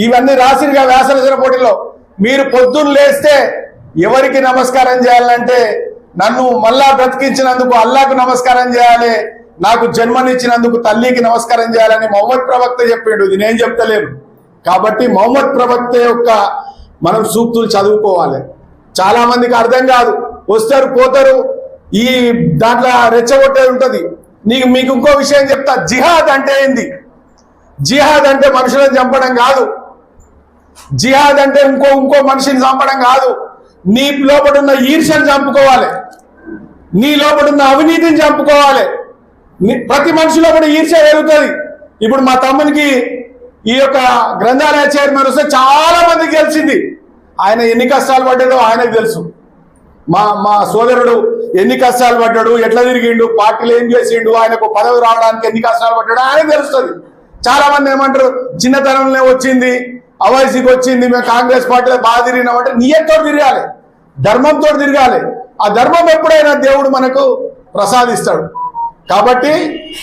ఇవన్నీ రాసిరుగా వ్యాసరచన పోటీలో. మీరు పొద్దున్న లేస్తే ఎవరికి నమస్కారం చేయాలంటే నన్ను మళ్ళా బ్రతికించినందుకు అల్లాకు నమస్కారం చేయాలి, నాకు జన్మనిచ్చినందుకు తల్లికి నమస్కారం చేయాలని మొహమ్మద్ ప్రవక్త చెప్పాడు. ఇది నేను చెప్తలేను. కాబట్టి మొహమ్మద్ ప్రవక్త యొక్క మనం సూక్తులు చదువుకోవాలి. చాలా మందికి అర్థం కాదు, వస్తారు పోతారు, ఈ దాంట్లో రెచ్చగొట్టేది ఉంటుంది. మీకు ఇంకో విషయం చెప్తా. జిహాద్ అంటే ఏంది? జిహాద్ అంటే మనుషులను చంపడం కాదు. జిహాద్ అంటే ఇంకో మనిషిని చంపడం కాదు. నీ లోపల ఉన్న ఈర్ష్యను చంపుకోవాలి, నీ లోపల ఉన్న అవినీతిని చంపుకోవాలి. ప్రతి మనిషిలో కూడా ఈర్ష్య పెరుగుతుంది. ఇప్పుడు మా తమ్మునికి ఈ యొక్క గ్రంథాలయ చైర్మన్ వస్తే చాలా మందికి తెలిసింది. ఆయన ఎన్ని కష్టాలు పడ్డాడో ఆయనకు తెలుసు. మా సోదరుడు ఎన్ని కష్టాలు పడ్డాడు, ఎట్లా తిరిగిండు, పార్టీలు ఏం చేసిండు, ఆయనకు పదవి రావడానికి ఎన్ని కష్టాలు పడ్డాడు ఆయనకు తెలుస్తుంది. చాలా మంది ఏమంటారు, చిన్నతనంలో వచ్చింది, అవయసుకి వచ్చింది, మేము కాంగ్రెస్ పార్టీలో బాగా తిరిగినామంటే నియత్తో తిరగాలి, ధర్మంతో తిరగాలి. ఆ ధర్మం ఎప్పుడైనా దేవుడు మనకు ప్రసాదిస్తాడు. కాబట్టి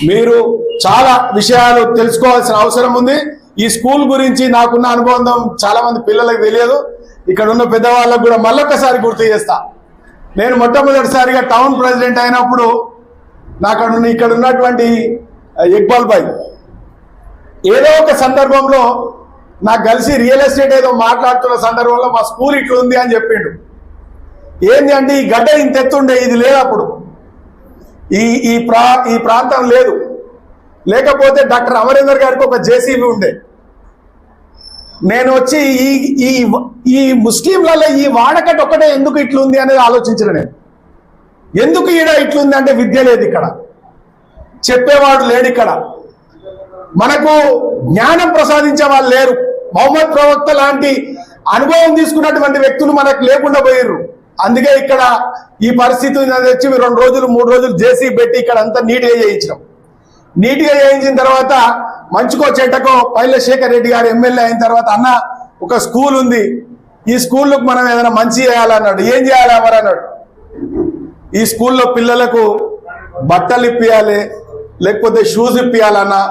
మీరు చాలా విషయాలు తెలుసుకోవాల్సిన అవసరం ఉంది. ఈ స్కూల్ గురించి నాకున్న అనుబంధం చాలా మంది పిల్లలకు తెలియదు. ఇక్కడ ఉన్న పెద్దవాళ్ళకు కూడా మళ్ళొక్కసారి గుర్తు చేస్తా. నేను మొట్టమొదటిసారిగా టౌన్ ప్రెసిడెంట్ అయినప్పుడు ఇక్కడ ఉన్నటువంటి ఇక్బాల్ భాయ్ ఏదో ఒక సందర్భంలో నాకు కలిసి రియల్ ఎస్టేట్ ఏదో మాట్లాడుతున్న సందర్భంలో మా స్కూల్ ఇట్లా ఉంది అని చెప్పిండు. ఏంది అంటే ఈ గడ్డ ఇంత ఎత్తుండే, ఇది లేదు అప్పుడు, ఈ ప్రాంతం లేదు. లేకపోతే డాక్టర్ అమరేందర్ గారికి ఒక జేసీబీ ఉండే. నేను వచ్చి ఈ ముస్లింలలో ఈ వాడకట్టు ఒక్కటే ఎందుకు ఇట్లుంది అనేది ఆలోచించిన నేను. ఎందుకు ఈడ ఇట్లుంది అంటే విద్య లేదు ఇక్కడ, చెప్పేవాడు లేడు ఇక్కడ, మనకు జ్ఞానం ప్రసాదించే వాళ్ళు లేరు. మహమ్మద్ ప్రవక్త లాంటి అనుభవం తీసుకున్నటువంటి వ్యక్తులు మనకు లేకుండా పోయారు. అందుకే ఇక్కడ ఈ పరిస్థితి తెచ్చి 2 రోజులు 3 రోజులు జేసీ పెట్టి ఇక్కడ అంతా నీట్గా చేయించినాం. నీట్గా చేయించిన తర్వాత మంచుకో చెట్టకో పైల శేఖర్ రెడ్డి గారు ఎమ్మెల్యే అయిన తర్వాత, అన్న ఒక స్కూల్ ఉంది, ఈ స్కూల్లోకి మనం ఏదైనా మంచి చేయాలన్నాడు. ఏం చేయాలి ఎవరు అన్నాడు. ఈ స్కూల్లో పిల్లలకు బట్టలు ఇప్పియాలి, లేకపోతే షూస్ ఇప్పియాలన్నా,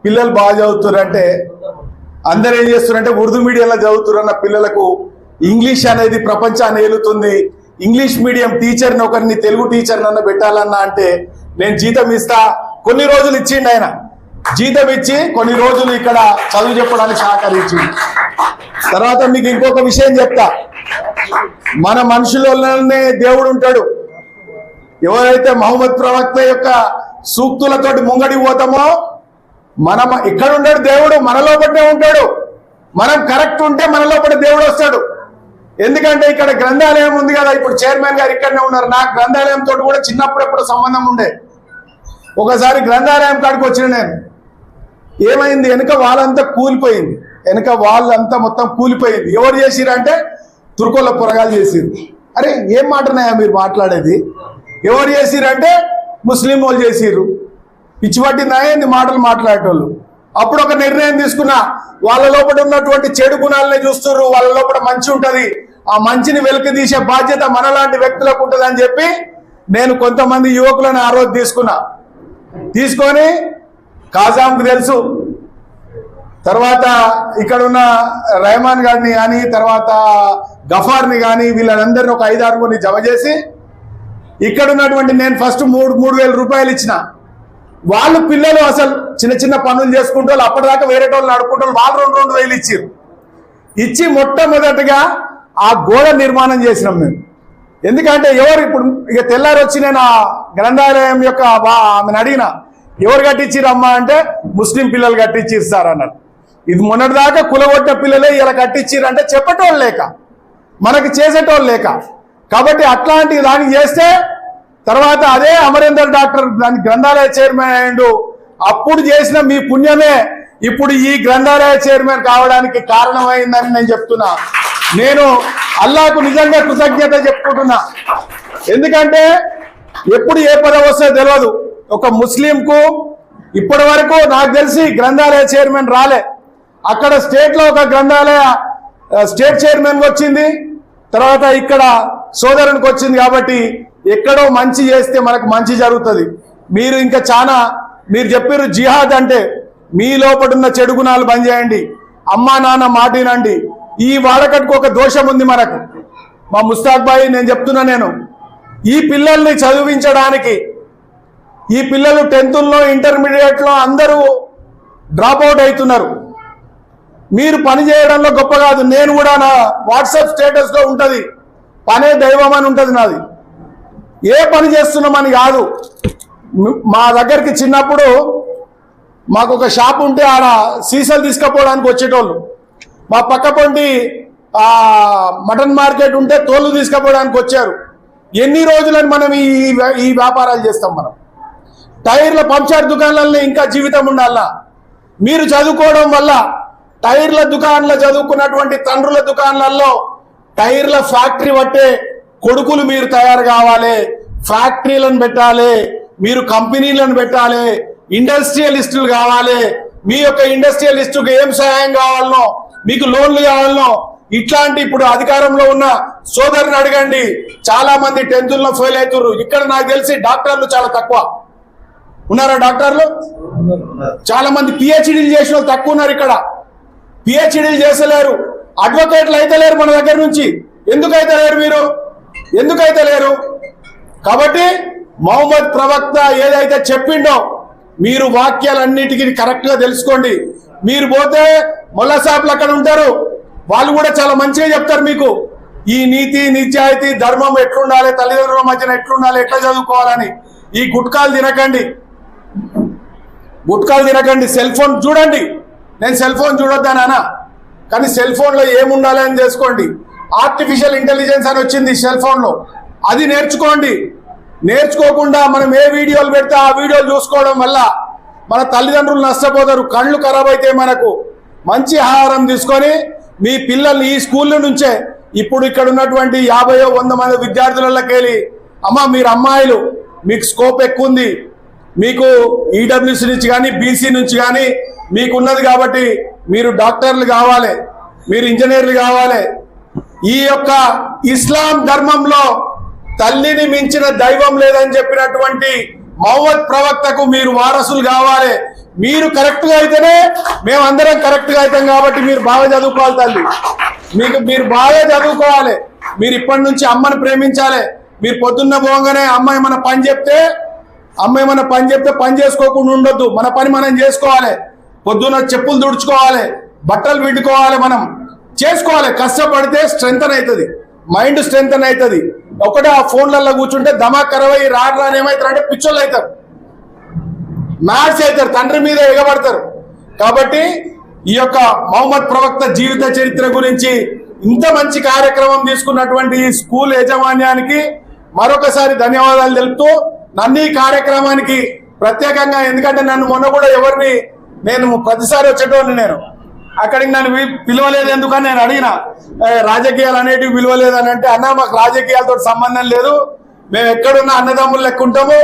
పిల్లలు బాగా చదువుతారంటే అందరు ఏం చేస్తున్నారంటే ఉర్దూ మీడియంలో చదువుతున్న పిల్లలకు ఇంగ్లీష్ అనేది ప్రపంచాన్ని ఏలుతుంది, ఇంగ్లీష్ మీడియం టీచర్ని ఒకరిని తెలుగు టీచర్ని అన్న పెట్టాలన్నా అంటే నేను జీతం ఇస్తా. కొన్ని రోజులు ఇచ్చిండు ఆయన, జీతం ఇచ్చి కొన్ని రోజులు ఇక్కడ చదువు చెప్పడానికి సహకరించింది. తర్వాత మీకు ఇంకొక విషయం చెప్తా, మన మనుషులనే దేవుడు ఉంటాడు. ఎవరైతే మహమ్మద్ ప్రవక్త యొక్క సూక్తులతోటి ముంగడి పోతామో మనం ఇక్కడ ఉంటాడు దేవుడు, మనలో పట్టే ఉంటాడు. మనం కరెక్ట్ ఉంటే మనలో పడే దేవుడు వస్తాడు. ఎందుకంటే ఇక్కడ గ్రంథాలయం ఉంది కదా, ఇప్పుడు చైర్మన్ గారు ఇక్కడనే ఉన్నారు. నాకు గ్రంథాలయంతో కూడా చిన్నప్పుడు ఎప్పుడు సంబంధం ఉండే. ఒకసారి గ్రంథాలయం కాడికి వచ్చిన నేను, ఏమైంది, వెనుక వాళ్ళంతా కూలిపోయింది, వెనుక వాళ్ళంతా మొత్తం కూలిపోయింది. ఎవరు చేసిరంటే తుర్కోళ్ళ పొరగాలు చేసిరు. అరే ఏం మాటనాయా మీరు మాట్లాడేది, ఎవరు చేసిరంటే ముస్లిం వాళ్ళు చేసిర్రు. పిచ్చి పట్టిందాయని మాటలు మాట్లాడేటోళ్ళు. అప్పుడు ఒక నిర్ణయం తీసుకున్నా, వాళ్ళ లోపల ఉన్నటువంటి చెడు గుణాలని చూస్తున్నారు, వాళ్ళ లోపల మంచి ఉంటది, ఆ మంచిని వెలికి తీసే బాధ్యత మనలాంటి వ్యక్తులకు ఉంటుంది అని చెప్పి నేను కొంతమంది యువకులను ఆ రోజు తీసుకొని కాజాంకు తెలుసు, తర్వాత ఇక్కడ ఉన్న రెహమాన్ గారిని కానీ, తర్వాత గఫార్ని కానీ, వీళ్ళందరినీ ఒక 5-6 జమ చేసి ఇక్కడ ఉన్నటువంటి నేను ఫస్ట్ 3,000 రూపాయలు ఇచ్చిన. వాళ్ళు పిల్లలు అసలు చిన్న చిన్న పనులు చేసుకుంటూ అప్పటిదాకా వేరే వాళ్ళు ఆడుకుంటూ వాళ్ళు 2,000 ఇచ్చారు. ఇచ్చి మొట్టమొదటిగా ఆ గోడ నిర్మాణం చేసినాం మేము. ఎందుకంటే ఎవరు ఇప్పుడు ఇక తెల్లారి వచ్చి నేను ఆ గ్రంథాలయం యొక్క ఆమెను అడిగిన, ఎవరు కట్టించిరమ్మా అంటే ముస్లిం పిల్లలు కట్టించిరు సార్ అన్నారు. ఇది మొన్నటిదాకా కులగొట్టిన పిల్లలే ఇలా కట్టించిరు అంటే చెప్పేటోళ్ళు లేక, మనకి చేసేటోళ్ళు లేక. కాబట్టి అట్లాంటి దాన్ని చేస్తే తర్వాత అదే అమరేందర్ డాక్టర్ దాని గ్రంథాలయ చైర్మన్ అయ్యిండు. అప్పుడు చేసిన మీ పుణ్యమే ఇప్పుడు ఈ గ్రంథాలయ చైర్మన్ కావడానికి కారణమైందని నేను చెప్తున్నా. నేను అల్లాహకు నిజంగా కృతజ్ఞత చెప్పుకుంటున్నా. ఎందుకంటే ఎప్పుడు ఏ పదవి వస్తుందో తెలియదు. ఒక ముస్లింకు ఇప్పటి వరకు నాకు తెలిసి గ్రంథాలయ చైర్మన్ రాలే. అక్కడ స్టేట్లో ఒక గ్రంథాలయ స్టేట్ చైర్మన్ వచ్చింది, తర్వాత ఇక్కడ సోదరునికి వచ్చింది. కాబట్టి ఎక్కడో మంచి చేస్తే మనకు మంచి జరుగుతుంది. మీరు ఇంకా చాలా మీరు చెప్పారు జిహాద్ అంటే మీ లోపల ఉన్న చెడు గుణాలు బంద్ చేయండి, అమ్మా నాన్న మాటినండి. ఈ వాడకట్టుకు ఒక దోషం ఉంది మనకు. మా ముస్తాక్ భాయ్ నేను చెప్తున్నా, నేను ఈ పిల్లల్ని చదివించడానికి ఈ పిల్లలు 10th ఇంటర్మీడియట్లో అందరూ డ్రాప్ అవుట్ అవుతున్నారు. మీరు పని చేయడంలో గొప్ప కాదు. నేను కూడా నా వాట్సాప్ స్టేటస్లో ఉంటుంది, పనే దైవం అని ఉంటుంది నాది. ఏ పని చేస్తున్నామని కాదు. మా దగ్గరికి చిన్నప్పుడు మాకు ఒక షాప్ ఉంటే ఆడ సీసాలు తీసుకుపోవడానికి వచ్చేటోళ్ళు. మా పక్క పొంటి మటన్ మార్కెట్ ఉంటే తోళ్ళు తీసుకుపోవడానికి వచ్చారు. ఎన్ని రోజులని మనం ఈ వ్యాపారాలు చేస్తాం. మనం టైర్ల పంచర్ దుకాణాలలో ఇంకా జీవితం ఉండాలా. మీరు చదువుకోవడం వల్ల టైర్ల దుకాణాల్లో చదువుకున్నటువంటి తండ్రుల దుకాణాలలో టైర్ల ఫ్యాక్టరీ పట్టే కొడుకులు మీరు తయారు కావాలి. ఫ్యాక్టరీలను పెట్టాలి, మీరు కంపెనీలను పెట్టాలి, ఇండస్ట్రియలిస్టులు కావాలి. మీ యొక్క ఇండస్ట్రియలిస్టుకు ఏం సహాయం కావాలనో, మీకు లోన్లు కావాలనో, ఇట్లాంటి ఇప్పుడు అధికారంలో ఉన్న సోదరుని అడగండి. చాలా మంది 10th ఫెయిల్ అవుతారు. ఇక్కడ నాకు తెలిసి డాక్టర్లు చాలా తక్కువ ఉన్నారా? డాక్టర్లు చాలా మంది పిహెచ్డీలు చేసిన వాళ్ళు తక్కువ ఉన్నారు. ఇక్కడ పిహెచ్డీలు చేసలేరు, అడ్వకేట్లు అయితే లేరు మన దగ్గర నుంచి. ఎందుకైతే లేరు? మీరు ఎందుకైతే లేరు? కాబట్టి మహమ్మద్ ప్రవక్త ఏదైతే చెప్పిండో మీరు వాక్యాలన్నిటికీ కరెక్ట్గా తెలుసుకోండి. మీరు పోతే మొల్లా సాహెబ్లు అక్కడ ఉంటారు, వాళ్ళు కూడా చాలా మంచిగా చెప్తారు మీకు. ఈ నీతి నిజాయితీ ధర్మం ఎట్లుండాలి, తల్లిదండ్రుల మధ్యన ఎట్లుండాలి, ఎట్లా చదువుకోవాలని. ఈ గుట్కాలు తినకండి, సెల్ ఫోన్ చూడండి. నేను సెల్ ఫోన్ చూడొద్దానా, కానీ సెల్ ఫోన్లో ఏముండాలి అని చేసుకోండి. ఆర్టిఫిషియల్ ఇంటెలిజెన్స్ అని వచ్చింది సెల్ ఫోన్లో, అది నేర్చుకోండి. నేర్చుకోకుండా మనం ఏ వీడియోలు పెడితే ఆ వీడియోలు చూసుకోవడం వల్ల మన తల్లిదండ్రులు నష్టపోతారు, కళ్ళు ఖరాబ్ అయితే. మనకు మంచి ఆహారం తీసుకొని మీ పిల్లల్ని ఈ స్కూళ్ళ నుంచే, ఇప్పుడు ఇక్కడ ఉన్నటువంటి 50-100 మంది విద్యార్థులకి వెళ్ళి, అమ్మ మీరు అమ్మాయిలు, మీకు స్కోప్ ఎక్కువ ఉంది, మీకు ఈడబ్ల్యూసీ నుంచి కానీ బీసీ నుంచి కానీ మీకు ఉన్నది కాబట్టి మీరు డాక్టర్లు కావాలి, మీరు ఇంజనీర్లు కావాలి. ఈ యొక్క ఇస్లాం ధర్మంలో తల్లిని మించిన దైవం లేదని చెప్పినటువంటి మహమ్మద్ ప్రవక్తకు మీరు వారసులు కావాలి. మీరు కరెక్ట్గా అయితేనే మేమందరం కరెక్ట్గా అవుతాం. కాబట్టి మీరు బాగా చదువుకోవాలి తల్లి, మీరు బాగా చదువుకోవాలి. మీరు ఇప్పటి నుంచి అమ్మని ప్రేమించాలి. మీరు పొద్దున్న పోగానే అమ్మాయి మన పని చెప్తే పని చేసుకోకుండా ఉండొద్దు. మన పని మనం చేసుకోవాలి. పొద్దున్న చెప్పులు తుడుచుకోవాలి, బట్టలు పిండుకోవాలి, మనం చేసుకోవాలి. కష్టపడితే స్ట్రెంగ్తన్ అవుతుంది, మైండ్ స్ట్రెంగ్తన్ అవుతుంది. ఒకటే ఆ ఫోన్లలో కూర్చుంటే దమాక్ కరవై రాని ఏమవుతారంటే పిచ్చోళ్ళు అవుతారు, మ్యాథ్స్ అవుతారు, తండ్రి మీద ఎగబడతారు. కాబట్టి ఈ యొక్క మహమ్మద్ ప్రవక్త జీవిత చరిత్ర గురించి ఇంత మంచి కార్యక్రమం తీసుకున్నటువంటి ఈ స్కూల్ యాజమాన్యానికి మరొకసారి ధన్యవాదాలు తెలుపుతూ, నన్ను ఈ కార్యక్రమానికి ప్రత్యేకంగా, ఎందుకంటే నన్ను మొన్న కూడా నేను ప్రతిసారి వచ్చేటోని, నేను అక్కడికి నన్ను పిలవలేదు ఎందుకని నేను అడిగిన, రాజకీయాలు అనేటివి పిలవలేదని అంటే, అన్న మాకు రాజకీయాలతో సంబంధం లేదు, మేము ఎక్కడున్నా అన్నదమ్ములు లెక్క ఉంటాము.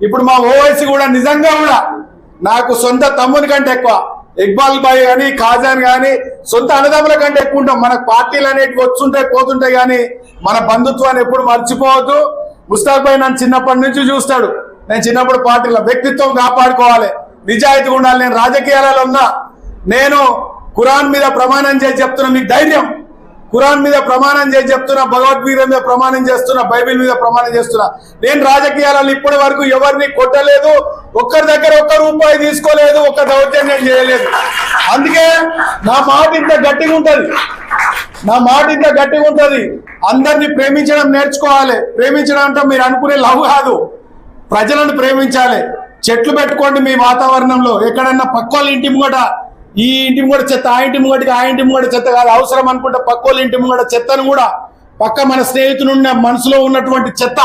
ఇప్పుడు మా ఓవైసీ కూడా నిజంగా కూడా నాకు సొంత తమ్ముని కంటే ఎక్కువ, ఇక్బాల్ భాయ్ కానీ ఖాజాన్ కానీ సొంత అన్నదమ్ముల కంటే ఎక్కువ ఉంటాం. మనకు పార్టీలు అనేటివి వచ్చుంటాయి పోతుంటాయి, కానీ మన బంధుత్వాన్ని ఎప్పుడు మర్చిపోవద్దు. ముస్తాక్ భాయ్ నన్ను చిన్నప్పటి నుంచి చూస్తాడు. నేను చిన్నప్పుడు పార్టీలో వ్యక్తిత్వం కాపాడుకోవాలి, నిజాయితీ ఉండాలి. నేను రాజకీయాలలో ఉన్నా, నేను ఖురాన్ మీద ప్రమాణం చేసి చెప్తున్నా, మీకు ధైర్యం, ఖురాన్ మీద ప్రమాణం చేసి చెప్తున్నా, భగవద్గీత మీద ప్రమాణం చేస్తున్నా, బైబిల్ మీద ప్రమాణం చేస్తున్నా. నేను రాజకీయాలలో ఇప్పటి వరకు ఎవరిని కొట్టలేదు, ఒక్కరి దగ్గర ఒక్క రూపాయి తీసుకోలేదు, ఒక్క దౌర్జన్యం చేయలేదు. అందుకే నా మాట ఇంత గట్టిగా ఉంటుంది. అందరినీ ప్రేమించడం నేర్చుకోవాలి. ప్రేమించడం అంటే మీరు అనుకునే లవ్ కాదు, ప్రజలను ప్రేమించాలి. చెట్లు పెట్టుకోండి మీ వాతావరణంలో. ఎక్కడన్నా పక్కోళ్ళ ఇంటి ముంగట, ఈ ఇంటి ముంగట చెత్త, ఆ ఇంటి ముంగటికి ఆ ఇంటి ముంగట చెత్త కాదు, అవసరం అనుకుంటే పక్కోళ్ళ ఇంటి ముంగట చెత్తను కూడా, పక్క మన స్నేహితులు మనసులో ఉన్నటువంటి చెత్త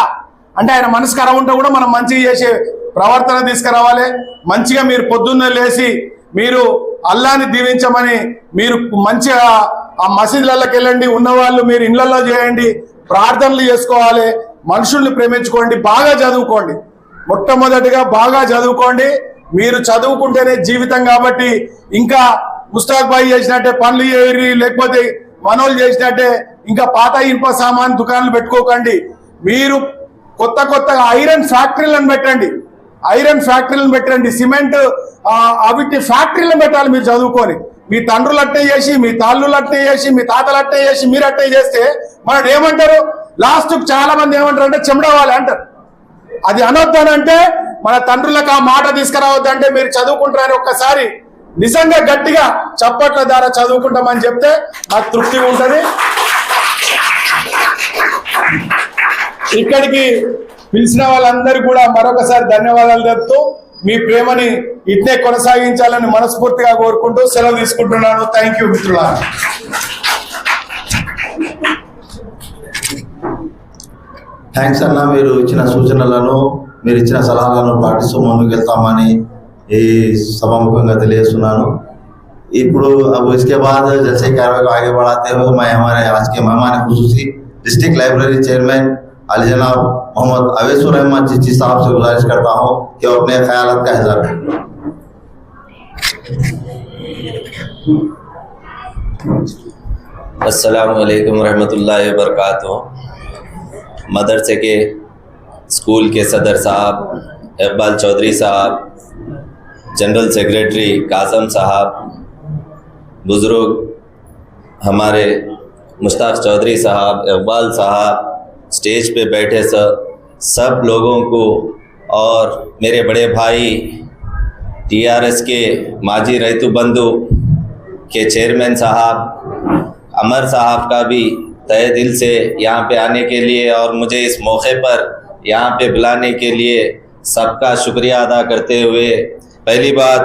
అంటే ఆయన మనసు ఖరాబ్ ఉంటే కూడా మనం మంచిగా చేసే ప్రవర్తన తీసుకురావాలి. మంచిగా మీరు పొద్దున్నే లేచి మీరు అల్లాని దీవించమని, మీరు మంచిగా ఆ మసీదులకి వెళ్ళండి, ఉన్నవాళ్ళు మీరు ఇళ్లలో చేయండి, ప్రార్థనలు చేసుకోవాలి, మనుషుల్ని ప్రేమించుకోండి, బాగా చదువుకోండి. మొట్టమొదటిగా బాగా చదువుకోండి. మీరు చదువుకుంటేనే జీవితం. కాబట్టి ఇంకా ముస్తాక్ భాయ్ చేసినట్టే పనులు చేయరి, లేకపోతే మనోళ్ళు చేసినట్టే ఇంకా పాత ఇనుప సామాన్ దుకాణాలు పెట్టుకోకండి. మీరు కొత్తగా ఐరన్ ఫ్యాక్టరీలను పెట్టండి, సిమెంట్ అవిటి ఫ్యాక్టరీలను పెట్టాలి. మీరు చదువుకొని మీ తండ్రులు అట్టే చేసి, మీ తాళ్ళులు అట్టే చేసి, మీ తాతలు అట్టే చేసి, మీరు అట్టే చేస్తే మనం ఏమంటారు, లాస్ట్ చాలా మంది ఏమంటారు అంటే చెమడవాలి అంటారు. అది అనొద్దనంటే, మన తండ్రులకు ఆ మాట తీసుకురావద్దంటే మీరు చదువుకుంటారని ఒక్కసారి నిజంగా గట్టిగా చప్పట్ల ద్వారా చదువుకుంటామని చెప్తే నాకు తృప్తిగా ఉంటుంది. ఇక్కడికి పిలిచిన వాళ్ళందరికీ కూడా మరొకసారి ధన్యవాదాలు చెప్తూ, మీ ప్రేమని ఇట్నే కొనసాగించాలని మనస్ఫూర్తిగా కోరుకుంటూ సెలవు తీసుకుంటున్నాను. థ్యాంక్ యూ మిత్రులారా. థ్యాంక్స్ అన్న, మీరు ఇచ్చిన సూచనలను, మీరు ఇచ్చిన సలహాలను పాటిస్తూ ముందుకు వెళ్తామని ఈ సభాముఖంగా తెలియజేస్తున్నాను. ఇప్పుడు अब इसके बाद जैसे कार्रवाई को आगे बढ़ाते हुए मैं हमारे आज के मेहमान खुसूसी डिस्ट्रिक्ट लाइब्रेरी चेयरमैन अली जनाब मोहम्मद अवैसुर रहमान चिश्ती साहब से गुजारिश करता हूँ कि वो अपने ख्यालात का इज़हार करें। अस्सलामु अलैकुम रहमतुल्लाहि व बरकातुहू। मदरसे के स्कूल के सदर साहब इकबाल चौधरी साहब, जनरल सेक्रेटरी कासम साहब, बुज़ुर्ग हमारे मुश्ताक चौधरी साहब, इकबाल साहब, स्टेज पे बैठे सब लोगों को, और मेरे बड़े भाई TRS के माजी रैतु बंधु के चेयरमैन साहब अमर साहब का भी तहे दिल से यहाँ पे आने के लिए और मुझे इस मौके पर यहाँ पे बुलाने के लिए सबका शुक्रिया अदा करते हुए, पहली बात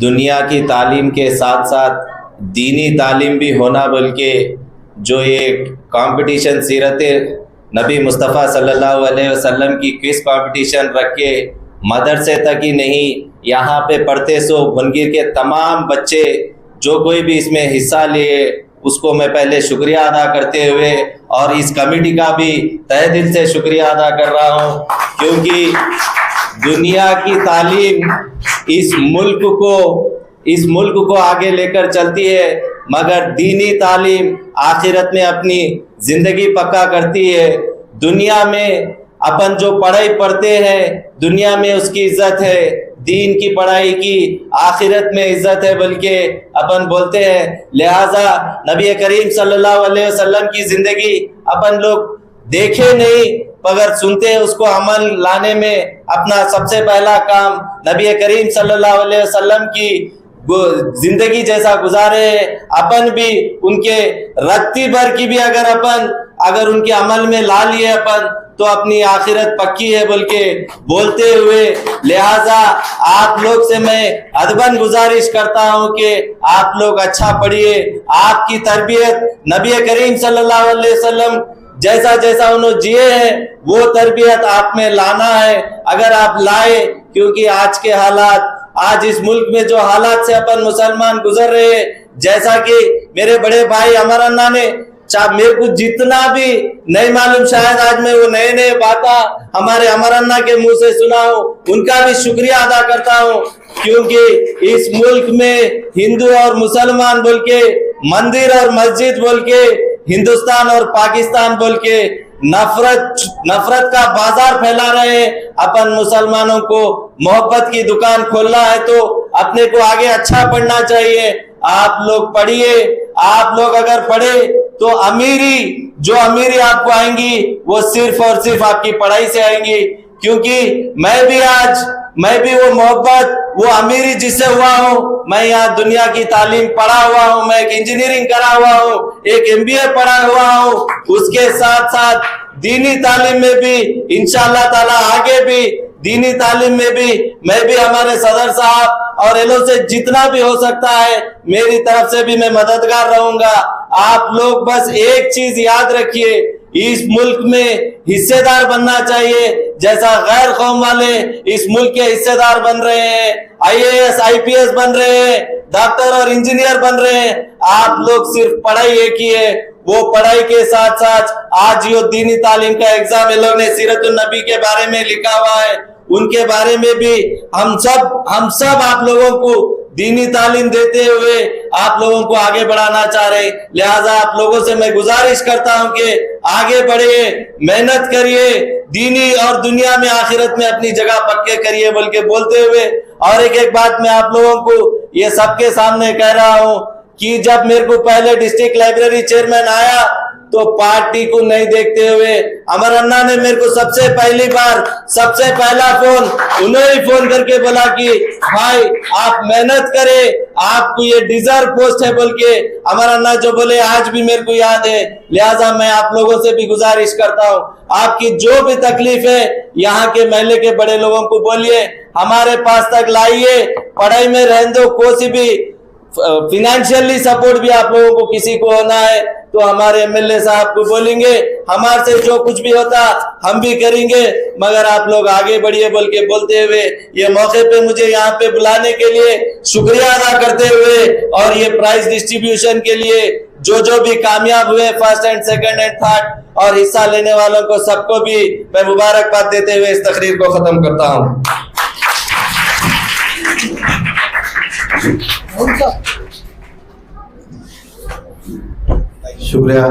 दुनिया की तालीम के साथ साथ दीनी तालीम भी होना, बल्कि जो ये कंपटीशन सीरत नबी मुस्तफ़ा सल्लल्लाहु अलैहि वसल्लम की क्विज़ कंपटीशन रख के मदरसे तक ही नहीं, यहाँ पे पढ़ते सो भुनगिर के तमाम बच्चे जो कोई भी इसमें हिस्सा लिए उसको मैं पहले शुक्रिया अदा करते हुए और इस कमेटी का भी तहे दिल से शुक्रिया अदा कर रहा हूँ, क्योंकि दुनिया की तालीम इस मुल्क को आगे लेकर चलती है, मगर दीनी तालीम आखिरत में अपनी ज़िंदगी पक्का करती है। दुनिया में अपन जो पढ़ाई पढ़ते हैं दुनिया में उसकी इज्जत है, दीन की पढ़ाई की आखिरत में इज्जत है, बल्कि अपन बोलते हैं। लिहाजा नबी करीम सल्लल्लाहु अलैहि वसल्लम की ज़िंदगी अपन लोग देखे नहीं, मगर सुनते हैं, उसको अमल लाने में अपना सबसे पहला काम नबी करीम सल्लल्लाहु अलैहि वसल्लम की जिंदगी जैसा गुजारे। अपन भी उनके रत्ती भर की भी अगर उनके अमल में ला लिए अपन तो अपनी आखिरत पक्की है, बल्कि बोलते हुए। लिहाजा आप लोग से मैं अदबन गुजारिश करता हूं कि आप लोग अच्छा पढ़िए। आपकी तरबियत नबी करीम सल्लल्लाहु अलैहि वसल्लम जैसा जैसा उन्होंने जिए हैं वो तरबियत आप में लाना है, अगर आप लाए। क्योंकि आज के हालात, आज इस मुल्क में जो हालात से अपन मुसलमान गुजर रहे हैं, जैसा कि मेरे बड़े भाई अमर अन्ना ने, मेरे को जितना भी नहीं मालूम, शायद आज मैं वो नए नए बातें हमारे अमर अन्ना के मुंह से सुना हूं, उनका भी शुक्रिया अदा करता हूं। क्योंकि इस मुल्क में हिंदू और मुसलमान बोल के, मंदिर और मस्जिद बोल के, हिंदुस्तान और पाकिस्तान बोल के नफरत का बाजार फैला रहे हैं। अपन मुसलमानों को मोहब्बत की दुकान खोलना है तो अपने को आगे अच्छा पढ़ना चाहिए। आप लोग पढ़िए। आप लोग अगर पढ़े तो जो अमीरी आपको आएंगी वो सिर्फ और सिर्फ आपकी पढ़ाई से आएंगी। क्योंकि मैं भी वो मोहब्बत, वो अमीरी जिससे हुआ हूँ, मैं यहाँ दुनिया की तालीम पढ़ा हुआ हूँ, मैं एक इंजीनियरिंग करा हुआ हूँ, एक MBA पढ़ा हुआ हूँ, उसके साथ साथ दीनी तालीम में भी इंशाअल्लाह ताला आगे भी दीनी तालीम में भी मैं भी हमारे सदर साहब और एलो से जितना भी हो सकता है मेरी तरफ से भी मैं मददगार रहूंगा। आप लोग बस एक चीज याद रखिए, इस मुल्क में हिस्सेदार बनना चाहिए, जैसा गैर कौम वाले इस मुल्क के हिस्सेदार बन रहे हैं, IAS IPS बन रहे हैं, डॉक्टर और इंजीनियर बन रहे हैं। आप लोग सिर्फ पढ़ाई एक ही है, वो पढ़ाई के साथ साथ आज यो दीनी तालीम का एग्जाम इन लोगों ने सीरतुन नबी के बारे में लिखा हुआ है, उनके बारे में भी हम सब आप लोगों को दीनी तालीम देते हुए आप लोगों को आगे बढ़ाना चाह रहे। लिहाजा आप लोगों से मैं गुजारिश करता हूं कि आगे बढ़िए, मेहनत करिए, दीनी और दुनिया में आखिरत में अपनी जगह पक्के करिए। बल्कि बोलते हुए और एक बात मैं आप लोगों को ये सबके सामने कह रहा हूं कि जब मेरे को पहले डिस्ट्रिक्ट लाइब्रेरी चेयरमैन आया तो पार्टी को नहीं देखते हुए अमर अन्ना ने मेरे को सबसे पहला फोन उन्होंने फोन करके बोला कि भाई आप मेहनत करें, आपको ये डिजर्व पोस्ट है बोल के अमर अन्ना जो बोले आज भी मेरे को याद है। लिहाजा मैं आप लोगों से भी गुजारिश करता हूँ, आपकी जो भी तकलीफ है यहाँ के महल्ले के बड़े लोगों को बोलिए, हमारे पास तक लाइए, पढ़ाई में रहने दो, कोई भी फिनेंशियली सपोर्ट भी आप लोगों को किसी को होना है तो हमारे MLA साहब को बोलेंगे, हमारे से जो कुछ भी होता हम भी करेंगे, मगर आप लोग आगे बढ़िए बोल के बोलते हुए ये मौके पे मुझे यहाँ पे बुलाने के लिए शुक्रिया अदा करते हुए और ये प्राइज डिस्ट्रीब्यूशन के लिए जो भी कामयाब हुए first and second and third और हिस्सा लेने वालों को सबको भी मैं मुबारकबाद देते हुए इस तकरीर को खत्म करता हूँ। शुक्रिया।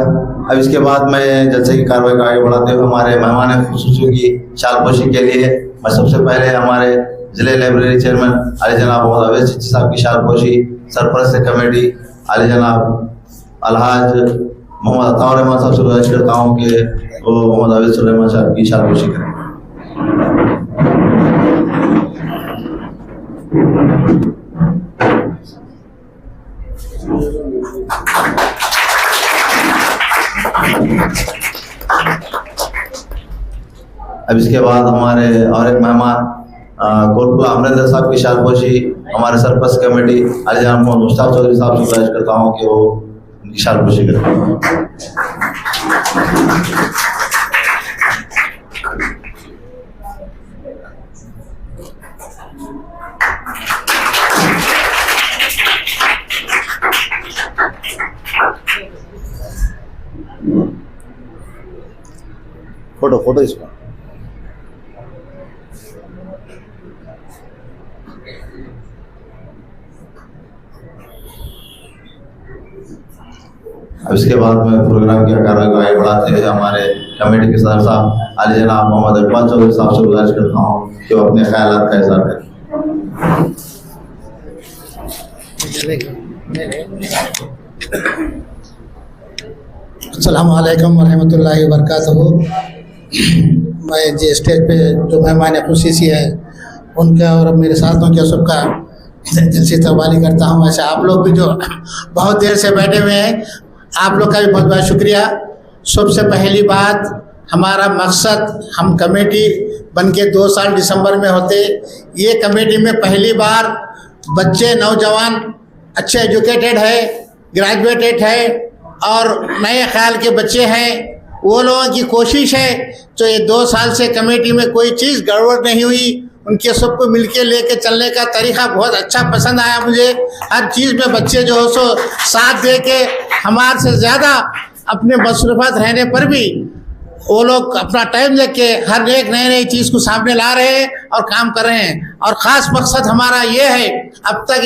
अब इसके बाद मैं जलसे की कार्रवाई को आगे बढ़ाते हुए हमारे मेहमान खुसूसी की शालपोशी के लिए मैं सबसे पहले हमारे जिले लाइब्रेरी चेयरमैन आली जनाब मोहम्मद अवैस चिश्ती साहब की शालपोशी, सरपरस्त कमेटी आली जनाब अलहाज मोहम्मद अताउर रहमान साहब से गुजारिश करता हूँ कि वो मोहम्मद अवैस रहमान साहब की शालपोशी करें। अब इसके बाद हमारे और एक मेहमान कोटपुला अमरिंदर साहब की शारपोशी हमारे सरपंच कमेटी अलीजान मोहम्मद मुश्ताक चौधरी साहब से गुजारिश करता हूँ कि वो उनकी शारपोशी करें। फोटो इसको अब इसके बाद में प्रोग्राम की कार्रवाई को आगे बढ़ाते हुए हमारे कमेटी के सदस्य साहब अली जनाब मोहम्मद इकबाल चौधरी साहब से गुजारिश करता हूँ कि वो अपने ख्यालात का इज़हार करें। अस्सलामु अलैकुम वरहमतुल्लाहि वबरकातुहू। मैं जो स्टेज पे जो मेहमान खुशी है उनका और मेरे साथियों के सबका दिल से इस्तकबाल करता हूँ। ऐसे आप लोग भी जो बहुत देर से बैठे हुए हैं, आप लोग का भी बहुत बहुत शुक्रिया। सबसे पहली बात, हमारा मकसद, हम कमेटी बन के 2 साल दिसंबर में होते, ये कमेटी में पहली बार बच्चे नौजवान अच्छे एजुकेटेड है, ग्रेजुएटेड है और नए ख्याल के बच्चे हैं, वो लोगों की कोशिश है तो ये 2 साल से कमेटी में कोई चीज़ गड़बड़ नहीं हुई। उनके सबको मिलके लेके चलने का तरीक़ा बहुत अच्छा पसंद आया मुझे। हर चीज़ में बच्चे जो हो सो साथ दे के हमारे से ज़्यादा अपने मसरूफ़ात रहने पर भी वो लोग अपना टाइम लेके हर एक नई चीज़ को सामने ला रहे हैं और काम कर रहे हैं। और ख़ास मकसद हमारा ये है, अब तक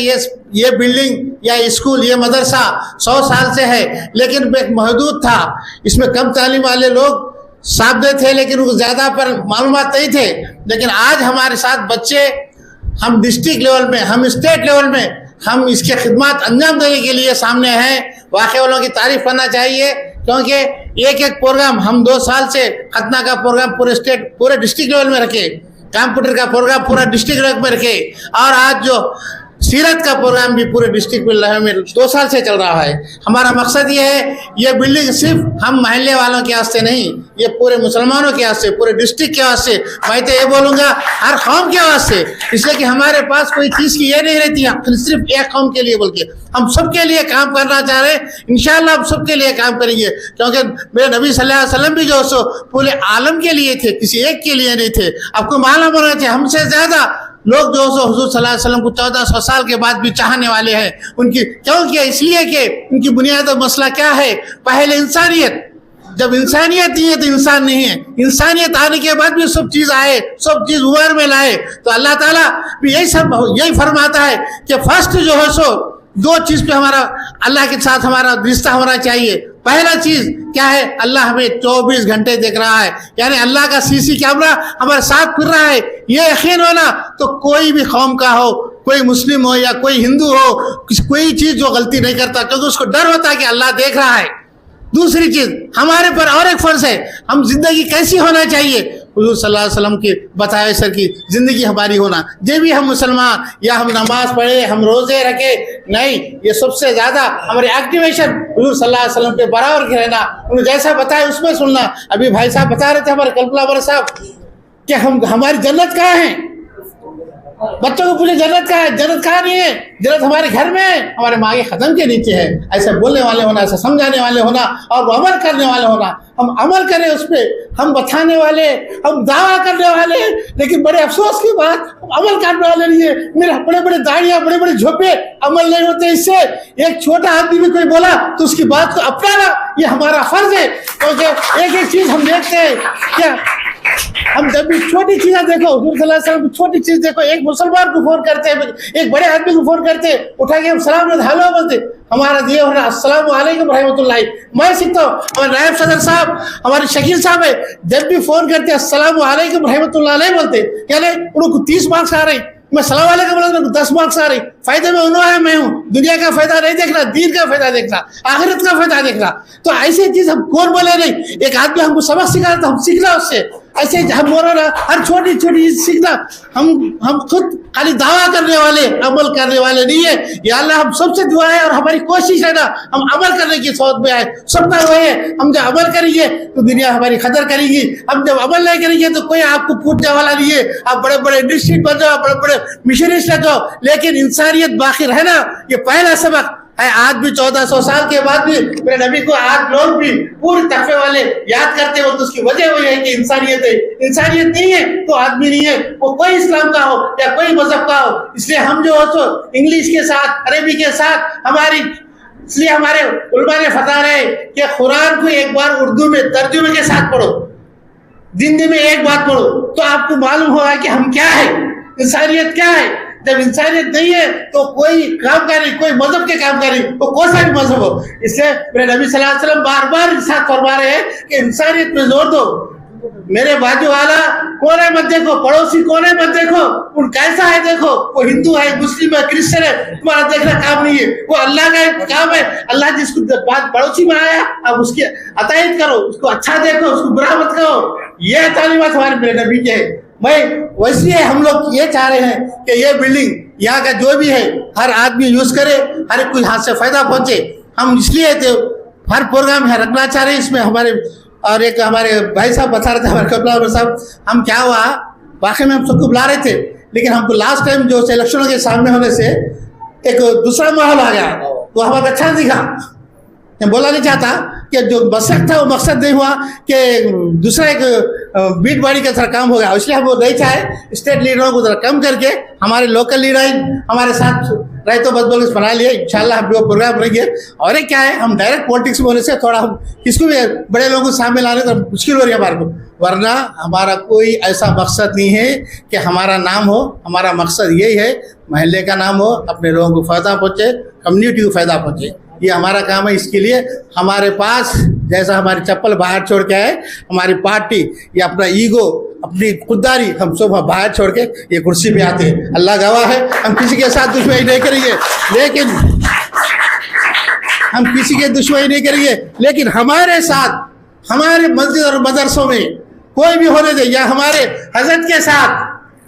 ये बिल्डिंग या स्कूल, ये मदरसा 100 साल से है, लेकिन एक महदूद था, इसमें कम तालीम वाले लोग सामने थे लेकिन उनको ज़्यादा पर मालूमात नहीं थे। लेकिन आज हमारे साथ बच्चे, हम डिस्ट्रिक्ट लेवल में, हम स्टेट लेवल में, हम इसके खिदमत अंजाम देने के लिए सामने हैं। वाकई वालों की तारीफ़ करना चाहिए, क्योंकि एक प्रोग्राम हम 2 साल से खतना का प्रोग्राम पूरे डिस्ट्रिक्ट लेवल में रखे, कंप्यूटर का प्रोग्राम पूरा डिस्ट्रिक्ट लेवल में रखे, और आज जो सीरत का प्रोग्राम भी पूरे डिस्ट्रिक्ट में 2 साल से चल रहा है। हमारा मकसद ये है, ये बिल्डिंग सिर्फ हम महल्ले वालों के वास्ते नहीं, ये पूरे मुसलमानों के वास्ते, पूरे डिस्ट्रिक्ट के वास्ते, मैं तो ये बोलूँगा हर कौम के वास्ते, इसलिए कि हमारे पास कोई चीज़ की ये नहीं रहती है सिर्फ एक कौम के लिए, बल्कि हम सबके लिए काम करना चाह रहे हैं। इंशाअल्लाह हम सबके लिए काम करेंगे, क्योंकि मेरे नबी सल्लल्लाहु अलैहि वसल्लम भी जो सो पूरे आलम के लिए थे, किसी एक के लिए नहीं थे। आपको मालूम होना चाहिए, हमसे ज़्यादा लोग जो सो हुजूर सल्लल्लाहु अलैहि वसल्लम को 1400 साल के बाद भी चाहने वाले हैं। उनकी क्यों किया? इसलिए कि उनकी बुनियादी मसला क्या है? पहले इंसानियत, जब इंसानियत नहीं है तो इंसान नहीं है। इंसानियत आने के बाद भी सब चीज़ आए, सब चीज़ उमर में लाए, तो अल्लाह ताला भी यही फरमाता है कि फर्स्ट जो है सो 2 चीज़ पे हमारा अल्लाह के साथ हमारा रिश्ता होना चाहिए। पहला चीज़ क्या है? अल्लाह हमें 24 घंटे देख रहा है, यानी अल्लाह का सीसी कैमरा हमारे साथ फिर रहा है। ये यकीन होना, तो कोई भी कौम का हो, कोई मुस्लिम हो या कोई हिंदू हो, कोई चीज़ जो गलती नहीं करता, क्योंकि उसको डर होता है कि अल्लाह देख रहा है। दूसरी चीज़, हमारे पर और एक फ़र्ज़ है, हम जिंदगी कैसी होना चाहिए, हुज़ूर सल्लल्लाहु अलैहि वसल्लम के बताए सर की ज़िंदगी हमारी होना। जब भी हम मुसलमान या हम नमाज पढ़े, हम रोज़े रखे, नहीं, ये सबसे ज़्यादा हमारी एक्टिवेशन हुज़ूर सल्लल्लाहु अलैहि वसल्लम के बराबर की रहना, उन्हें जैसा बताए उसमें सुनना। अभी भाई साहब बता रहे थे हमारे कल्पना बर साहब कि हमारी जन्नत कहाँ है। बच्चों को पूछे जन्नत कहाँ है? जन्नत कहाँ नहीं है, जन्नत हमारे घर में है, हमारे माँ के कदम के नीचे है। ऐसे बोलने वाले होना, ऐसे समझाने वाले होना और वो अमल करने वाले होना। हम अमल करें उस पर, हम बताने वाले, हम दावा करने वाले, लेकिन बड़े अफसोस की बात, हम अमल करने वाले नहीं है। मेरे बड़े बड़े दाढ़ियाँ, बड़े बड़े झोंपे, अमल नहीं होते। इससे एक छोटा आदमी भी कोई बोला तो उसकी बात को अपनाना ये हमारा फर्ज है, क्योंकि एक चीज़ हम देखते हैं क्या, हम जब भी छोटी चीज़ें देखो, हुज़ूर सल्लल्लाहु अलैहि वसल्लम की छोटी चीज़ देखो, एक मुसलमान को फोन करते हैं, एक बड़े आदमी को फोन करते, उठा के हम सलाम हेलो बोलते, हमारा दिए होना अस्सलामु अलैकुम रहमतुल्लाहि। मैं सीखता हूँ, हमारे नायब सदर साहब, हमारे शकील साहब है, जब भी फोन करते अस्सलामु अलैकुम रहमतुल्लाहि बोलते, यानी उनको 30 मार्क्स आ रहे, मैं सलाम अलैकुम बोला तो 10 मार्क्स आ रही। फायदे में उन्होंने है, मैं हूँ। दुनिया का फायदा नहीं देखना, दीन का फायदा देखना, आखिरत का फायदा देखना। तो ऐसी चीज़ हम कौन बोले नहीं, एक आदमी हमको सबक सिखा तो हम सीखना उससे। ऐसे हम बोल रहे हर छोटी छोटी चीज सीखना, हम खुद खाली दावा करने वाले अमल करने वाले नहीं है। या अल्लाह हम सबसे दुआ है और हमारी कोशिश है ना हम अमल करने की सोच में आए, सबका वो है। हम जब अमल करेंगे तो दुनिया हमारी कदर करेगी, हम जब अमल नहीं करेंगे तो कोई आपको पूछने वाला नहीं है। आप बड़े बड़े इंडस्ट्री बन जाओ, बड़े बड़े मिशनरिस्ट लग जाओ, लेकिन इंसानियत बाकी रहे ना, ये पहला सबक है। आज भी 1400 साल के बाद भी मेरे नबी को आज लोग भी पूरे तकवे वाले याद करते हो, तो उसकी वजह वही है कि इंसानियत है। इंसानियत नहीं है तो आदमी नहीं है, वो कोई इस्लाम का हो या कोई मजहब का हो। इसलिए हम जो हो तो इंग्लिश के साथ अरबी के साथ हमारी, इसलिए हमारे उलमा ने फता रहे कि कुरान को एक बार उर्दू में तर्जुमे के साथ पढ़ो, जिंदगी में एक बार पढ़ो, तो आपको मालूम होगा कि हम क्या है, इंसानियत क्या है। जब इंसानियत नहीं है तो कोई काम का नहीं, कोई मजहब के काम का नहीं, तो कौन सा भी मजहब हो। इसलिए मेरे नबी सल्लल्लाहु अलैहि वसल्लम बार बार इरशाद फरमा रहे हैं कि इंसानियत पे जोर दो। मेरे बाजू वाला कोने मत देखो, पड़ोसी कोने मत देखो, उन कैसा है देखो, वो हिंदू है, मुस्लिम है, क्रिश्चियन है, तुम्हारा देखना काम नहीं है, वो अल्लाह का काम है। अल्लाह जिसको पड़ोसी बनाया आप उसकी अतायत करो, उसको अच्छा देखो, उसको बुरा मत करो। ये तालीमात हमारे मेरे नबी के है। मैं वैसे हम लोग ये चाह रहे हैं कि ये बिल्डिंग यहाँ का जो भी है हर आदमी यूज करे, हर कोई हाथ से फायदा पहुंचे। हम इसलिए तो हर प्रोग्राम यहाँ रखना चाह रहे हैं। इसमें हमारे और एक हमारे भाई साहब बता रहे थे, हमारे कपिला साहब, हम क्या हुआ वाकई में हम सबको बुला रहे थे, लेकिन हमको लास्ट टाइम जो इलेक्शनों के सामने होने से एक दूसरा माहौल आ गया, तो हमें अच्छा नहीं दिखा। मैं बोला नहीं चाहता कि जो मकसद था वो मकसद नहीं हुआ कि दूसरा एक बीट बाड़ी का तरह काम हो गया, इसलिए हम वो नहीं चाहे। स्टेट लीडरों को जरा कम करके हमारे लोकल लीडर हमारे साथ रहे तो बस बोल बना लिए, इंशाल्लाह हम वो प्रोग्राम रहेंगे। और एक क्या है, हम डायरेक्ट पॉलिटिक्स में होने से थोड़ा हम किसको भी बड़े लोगों को शामिल आने तो मुश्किल हो रही है हमारे को, वरना हमारा कोई ऐसा मकसद नहीं है कि हमारा नाम हो। हमारा मकसद यही है महल्ले का नाम हो, अपने लोगों को फ़ायदा पहुँचे, कम्युनिटी को फ़ायदा पहुँचे, ये हमारा काम है। इसके लिए हमारे पास जैसा हमारी चप्पल बाहर छोड़ के आए, हमारी पार्टी या अपना ईगो, अपनी खुददारी हम सब बाहर छोड़ के ये कुर्सी पे आते हैं। अल्लाह गवाह है, हम किसी के साथ दुश्मनी नहीं करेंगे, लेकिन हम किसी के दुश्मनी नहीं करेंगे, लेकिन हमारे साथ हमारे मस्जिद और मदरसों में कोई भी होने दे, या हमारे हजरत के साथ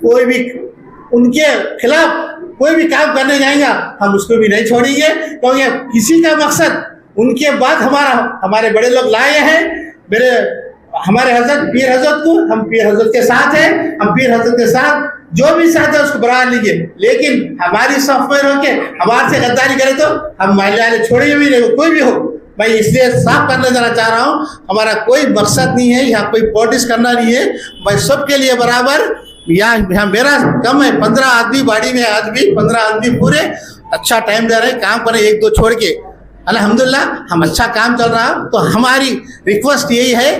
कोई भी उनके खिलाफ कोई भी काम करने जाएगा हम उसको भी नहीं छोड़ेंगे, क्योंकि किसी का मकसद उनके बाद हमारे बड़े लोग लाए हैं। हमारे हजरत पीर हजरत को, हम पीर हजरत के साथ हैं, हम पीर हजरत के साथ जो भी साथ है उसको बना लीजिए, लेकिन हमारी सफ में रह के हमारे से गद्दारी करे तो हम महिलाएं छोड़ेंगे भी नहीं, कोई भी हो। मैं इसलिए साफ करने देना चाह रहा हूँ, हमारा कोई मकसद नहीं है, यहाँ कोई पॉलिटिक्स करना नहीं है। मैं सबके लिए बराबर, यहाँ मेरा कम है 15 आदमी बाड़ी में, आज भी 15 आदमी पूरे अच्छा टाइम दे रहे हैं, काम करें, एक दो छोड़ के। अल्हम्दुलिल्लाह हम अच्छा काम चल रहा। तो हमारी रिक्वेस्ट यही है,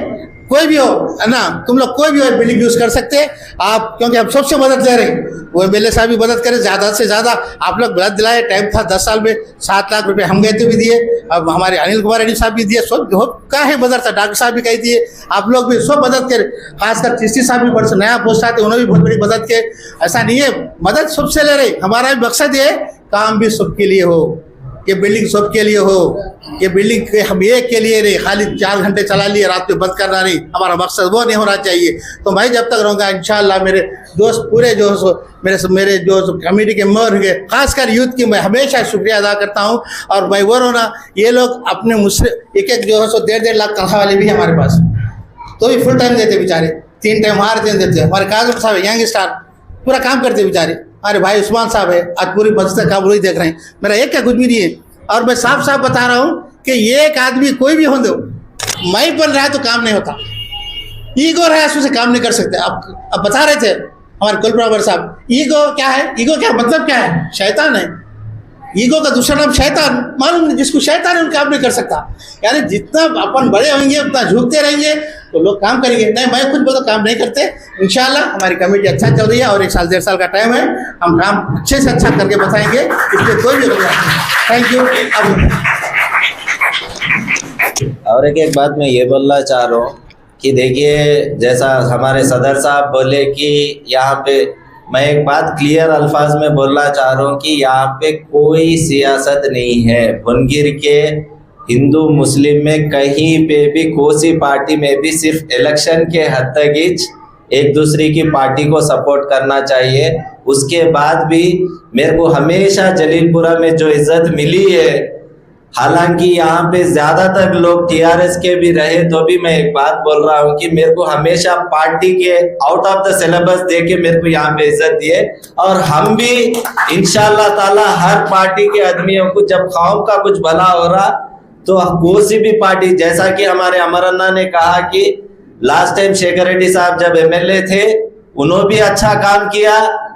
कोई भी हो है ना, तुम लोग कोई भी हो बिल्डिंग यूज़ कर सकते हैं आप, क्योंकि हम सबसे मदद दे रहे हैं। वो एमएलए साहब भी मदद करें, ज़्यादा से ज़्यादा आप लोग मदद दिलाए। टाइम था 10 साल में 7 लाख रुपए हम गए थे भी दिए, अब हमारे अनिल कुमार रेड्डी साहब भी दिए, सब का है मदद था, डॉक्टर साहब भी कही दिए, आप लोग भी सब मदद करें। खासकर चिश्ती साहब भी बड़े नया पोस्ट आते, उन्होंने भी बहुत बड़ी मदद के। ऐसा नहीं है, मदद सबसे ले रहे। हमारा भी मकसद ये काम भी सबके लिए हो, ये बिल्डिंग सबके लिए हो, ये बिल्डिंग हम एक के लिए नहीं, खाली 4 घंटे चला लिए रात में बंद करना नहीं, हमारा मकसद वो नहीं होना चाहिए। तो मैं जब तक रहूँगा इंशाअल्लाह मेरे दोस्त पूरे जो मेरे जो कमेटी के मेंबर होंगे, खासकर यूथ की मैं हमेशा शुक्रिया अदा करता हूँ। और मैं वो रोना, ये लोग अपने मुझसे एक जो है 1.5 लाख तनख्वाह वाले भी हमारे पास, तो भी फुल टाइम देते बेचारे, 3 टाइम हार देते। हमारे काजम साहब यंग स्टार पूरा काम करते बेचारे, हमारे भाई उस्मान साहब है, आज पूरी बस्ती काम वही देख रहे हैं। मेरा एक का कुछ भी नहीं है, और मैं साफ साफ बता रहा हूँ कि ये एक आदमी कोई भी हो दो, मैं बन रहा है तो काम नहीं होता, ईगो रहा है उससे काम नहीं कर सकते। अब बता रहे थे हमारे कुलप्रवर साहब, ईगो क्या है, ईगो क्या मतलब क्या है, शैतान है। ईगो का दूसरा नाम शैतान, मालूम नहीं, जिसको शैतान है उन काम नहीं कर सकता। यानी जितना अपन बड़े होंगे उतना झुकते रहेंगे तो लोग काम करेंगे। नहीं, मैं खुद बोलता काम नहीं करते। इंशाल्लाह हमारी कमेटी अच्छा चल रही है और 1 साल 1.5 साल का टाइम है, हम काम अच्छे से अच्छा करके बताएंगे, इसलिए कोई भी थैंक यू। और एक बात मैं ये बोलना चाह रहा हूँ कि देखिए, जैसा हमारे सदर साहब बोले कि यहाँ पे, मैं एक बात क्लियर अल्फाज में बोलना चाह रहा हूँ कि यहाँ पे कोई सियासत नहीं है। भुनगिर के हिंदू मुस्लिम में कहीं पे भी कोई पार्टी में भी सिर्फ इलेक्शन के हद तक एक दूसरे की पार्टी को सपोर्ट करना चाहिए। उसके बाद भी मेरे को हमेशा जलीलपुरा में जो इज्जत मिली है, हालांकि यहाँ पे ज़्यादातर लोग टीआरएस के भी रहे, तो भी मैं एक बात बोल रहा हूँ कि मेरे को हमेशा पार्टी के आउट ऑफ द सिलेबस दे के मेरे को यहाँ पे इज्जत दिए। और हम भी इंशाल्लाह ताला हर पार्टी के आदमियों को जब कौम का कुछ भला हो रहा तो कोई सी भी पार्टी, जैसा कि हमारे अमर अन्ना ने कहा कि लास्ट टाइम शेखर रेड्डी साहब जब एमएलए थे उन्होंने भी अच्छा काम किया,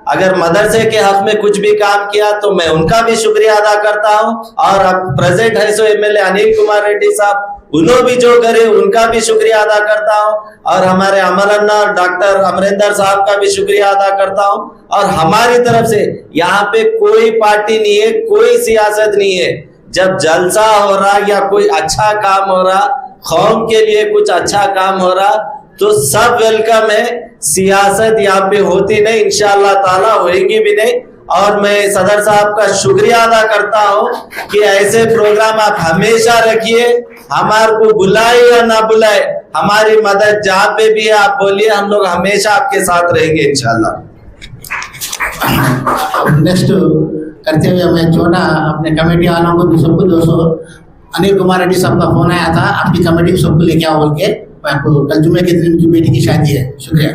अगर मदरसे के हक में कुछ भी काम किया तो मैं उनका भी शुक्रिया अदा करता हूं। और अब प्रेजेंट है सो एमएलए अनिल कुमार रेड्डी साहब, उन्होंने भी जो करे उनका भी शुक्रिया अदा करता हूं। और हमारे अमर अन्ना डॉक्टर अमरिंदर साहब का भी शुक्रिया अदा करता हूं। और हमारी तरफ से यहाँ पे कोई पार्टी नहीं है, कोई सियासत नहीं है। जब जलसा हो रहा या कोई अच्छा काम हो रहा, कौम के लिए कुछ अच्छा काम हो रहा, तो सब वेलकम है। सियासत यहाँ पे होती नहीं, इंशाअल्लाह ताला होएगी भी नहीं। और मैं सदर साहब का शुक्रिया अदा करता हूँ कि ऐसे प्रोग्राम आप हमेशा रखिए, हमारे को बुलाए या ना बुलाए, हमारी मदद जहाँ पे भी है आप बोलिए, हम लोग हमेशा आपके साथ रहेंगे इंशाअल्लाह। नेक्स्ट करते हुए मैं छोटा अपने कमेटी वालों को भी सबको दोस्तों, अनिल कुमार रेड्डी साहब का फोन आया था आपकी कमेटी को सबको लेके आओ बोल के, मैं आपको कल जुमे के दिन उनकी बेटी की शादी है। शुक्रिया।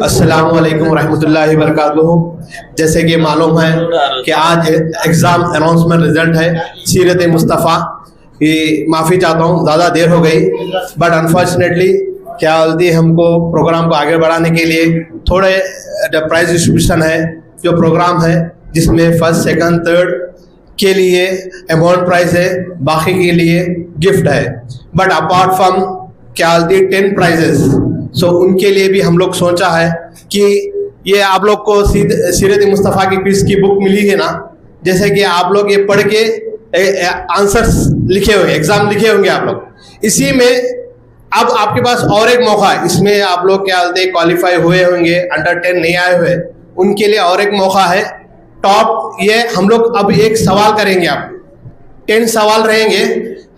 अस्सलामु अलैकुम रहमतुल्लाहि व बरकातुहू। जैसे कि मालूम है कि आज एग्ज़ाम अनाउंसमेंट रिजल्ट है सीरत मुस्तफ़ा की, माफ़ी चाहता हूँ ज़्यादा देर हो गई, बट अनफॉर्चुनेटली क्या बोलती हमको प्रोग्राम को आगे बढ़ाने के लिए थोड़े प्राइज डिस्ट्रीब्यूशन है जो प्रोग्राम है, जिसमें फर्स्ट सेकंड थर्ड के लिए अमाउंट प्राइस है, बाकी के लिए गिफ्ट है। बट अपार्ट फ्रॉम क्या बोलती 10 प्राइजेस, सो उनके लिए भी हम लोग सोचा है कि ये आप लोग को सीरत मुस्तफ़ा की क्विज़ की बुक मिली है ना, जैसे कि आप लोग ये पढ़ के आंसर्स लिखे हुए, एग्जाम लिखे होंगे आप लोग, इसी में अब आपके पास और एक मौका है। इसमें आप लोग क्या बोलते क्वालिफाई हुए होंगे, अंडर 10 नहीं आए हुए, उनके लिए और एक मौका है। टॉप ये हम लोग अब एक सवाल करेंगे, आप 10 सवाल रहेंगे,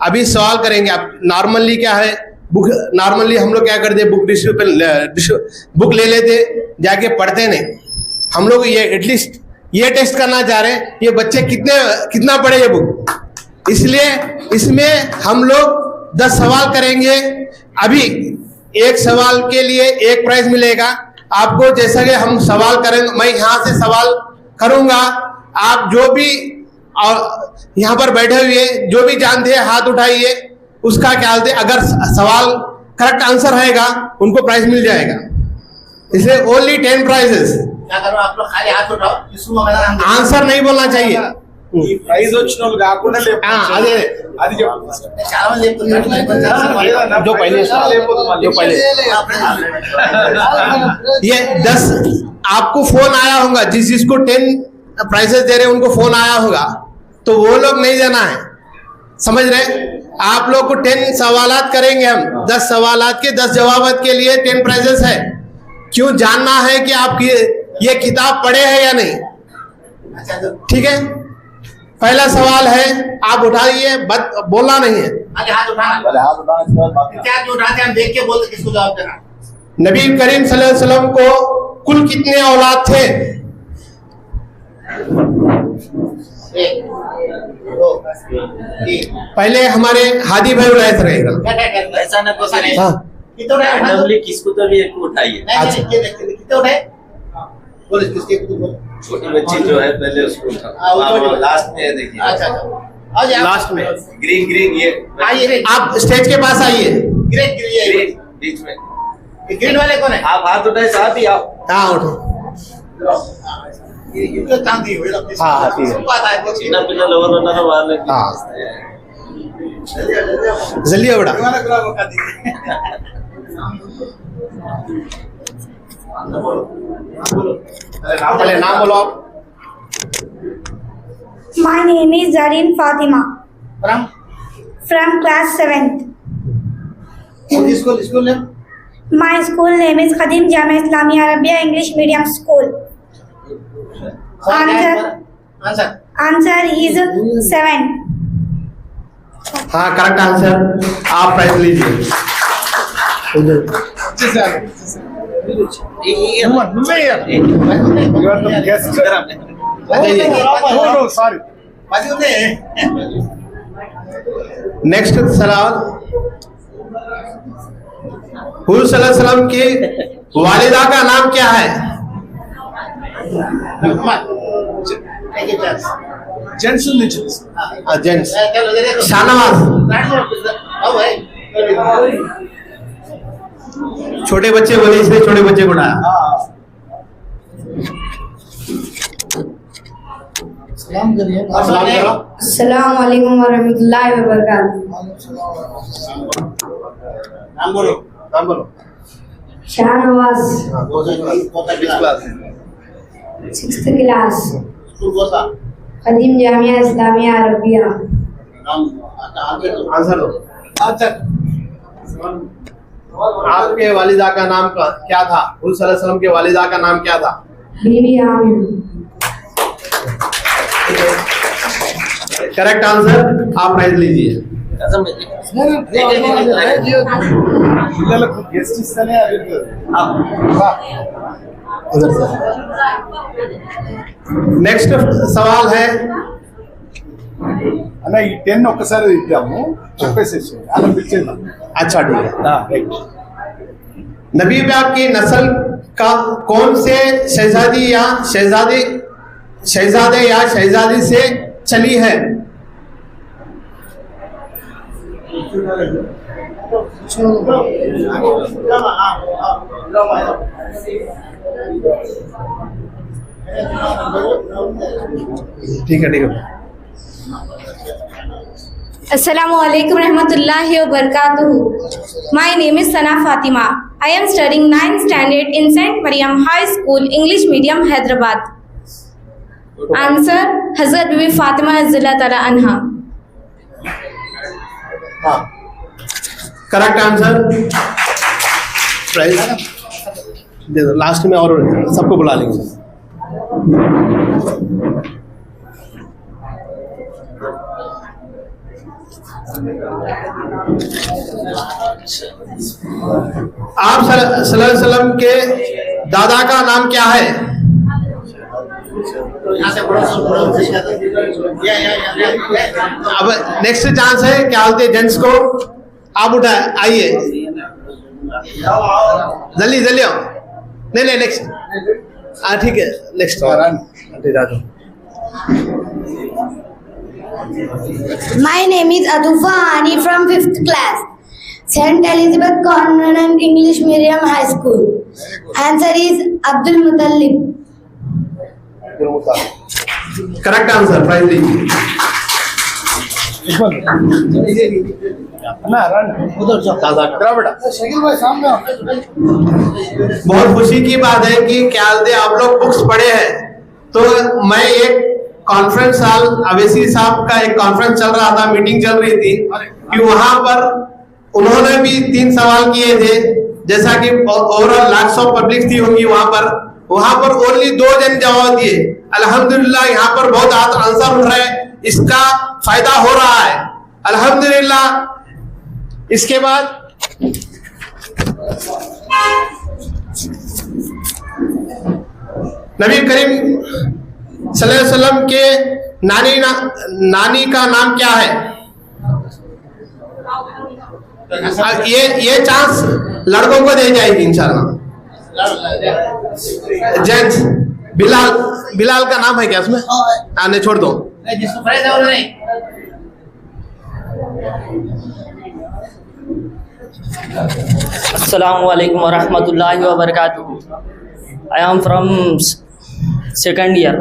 अभी सवाल करेंगे आप। नॉर्मली क्या है, बुक नॉर्मली हम लोग क्या करते, बुक ले लेते, जाके पढ़ते नहीं। हम लोग ये एटलीस्ट ये टेस्ट करना चाह रहे हैं ये बच्चे कितना पढ़े ये बुक, इसलिए इसमें हम लोग 10 सवाल करेंगे। अभी एक सवाल के लिए एक प्राइज मिलेगा आपको। जैसा कि हम सवाल करेंगे, मैं यहाँ से सवाल करूंगा, आप जो भी और यहाँ पर बैठे हुए जो भी जानते हैं हाथ उठाइए, उसका क्या बोलते, अगर सवाल करेक्ट आंसर रहेगा उनको प्राइज मिल जाएगा। इसलिए ओनली 10 प्राइजेस। क्या करो आप लोग खाली हाथ उठाओ, आंसर नहीं बोलना चाहिए। ప్రైజ్ వచ్చిన వాళ్ళు కాకుండా అదే అది చాలా మంది చెప్తున్నారు जो पहले ये 10 आपको फोन आया होगा, जिसको 10 प्राइजेस दे रहे हैं उनको फोन आया होगा, तो वो लोग नहीं देना है, समझ रहे। आप लोग को 10 सवालात करेंगे हम, 10 सवालात के 10 जवाबात के लिए 10 प्राइजेस है। क्यों जानना है कि आप ये किताब पढ़े हैं या नहीं, ठीक है। पहला सवाल है, आप उठाइए, बोलना नहीं है, हाथ उठाना, क्या जो उठाते हम देख के बोलते किसको जवाब देना। नबी करीम सल्लल्लाहु अलैहि वसल्लम को कुल कितने औलाद थे? 1 2 3। पहले हमारे हादी भाई उठाए रहेगा, ऐसा ना कुछ नहीं, हाँ रैंडमली किसको तो भी एक उठाइए। कितने उठाए बोल, किसके बोल, छोटी बच्ची जो है पहले उसको उठाओ, लास्ट में है देखिए। अच्छा लास्ट में ग्रीन ये आइए, आप स्टेज के पास आइए, ग्रीन बीच में ग्रीन वाले कौन है? आप हाथ उठाए, साथ ही आओ। हाँ उठो, ये चांदी हुई लगती है। हाँ ठीक है, पता है चिन्ना पिन्ना लोवर होना ना वाले। हाँ जल्दी बड़ा। पहले नाम बोलो आप। My name is Zareen Fatima from class 7th. School name? My school name is Khadim Jamia Islamia Arabia English Medium School. Answer is 7. हाँ, करेक्ट आंसर। आप प्राइज लीजिए। नेक्स्ट सवाल, हुजूर सल्लल्लाहु अलैहि वसल्लम की वालिदा का नाम क्या है? जेंट्स शाहनवाज। छोटे बच्चे बोले इसलिए छोटे बच्चे को उठाया। अस्सलाम वालेकुम वरहमतुल्लाहि वबरकातुहू। नाम बोलो, नाम बोलो। शाहनवाज, 6th क्लास, कदीम जामिया इस्लामिया अरबिया। आंसर दो। आपके वालिदा का नाम क्या था? हुजूर सल्लल्लाहु अलैहि वसल्लम के वालिदा का नाम क्या था? बीबी आमिना। Correct answer. आप प्राइज लीजिए। నెక్స్ట్ సవాల్ है అన్న ఈ 10 ఒక్కసారి ఇద్దాము చెప్పేసేసి అలా పిలిచేద్దాం अच्छा ठीक है नबी पाक की नस्ल का कौन से शहजादी या शहजादे या शहजादी से चली है? ठीक है ठीक है। Assalamu alaikum rahmatullahi wa barakatuhu. My name is Sana Fatima. I am studying 9th standard in St. Mariam High School, English Medium, Hyderabad. Answer, Hazrat Bibi Fatima Azza Ta'ala Anha. Correct answer. Prize दे दो last में और सबको बुला लेंगे। आप सल्लल्लाहु अलैहि वसल्लम के दादा का नाम क्या है? अब नेक्स्ट चांस है, क्या बोलते हैं जेंट्स को? आप उठा आइए जल्दी जल्दी आओ। नहीं नहीं नेक्स्ट, हाँ ठीक है next. My name is Adufa Hani from 5th class, St. Elizabeth Convent English Medium High School. Answer is Abdul Muttalib. Correct answer. Prize लीजिए। बहुत खुशी की बात है कि क्या आप लोग बुक्स पढ़े हैं। तो मैं एक कॉन्फ्रेंस साल अवैसी साहब का एक कॉन्फ्रेंस चल रहा था, मीटिंग चल रही थी कि वहां पर उन्होंने भी 3 सवाल किए थे, जैसा कि ओवरऑल लाख्स ऑफ पब्लिक थी होंगी वहां पर ओनली 2 जन जवाब दिए। अल्हम्दुलिल्लाह यहाँ पर बहुत आंसर उठ रहे हैं, इसका फायदा हो रहा है अल्हम्दुलिल्लाह। इसके बाद नबी करीम सल्लल्लाहु अलैहि वसल्लम के नानी का नाम क्या है? ये चांस लड़कों को दे जाएगी इंशाल्लाह। जेंट्स बिलाल का नाम है क्या उसमें? आने छोड़ दो। अस्सलामु अलैकुम वरहमतुल्लाहि वबरकातुहू। I am from 2nd year.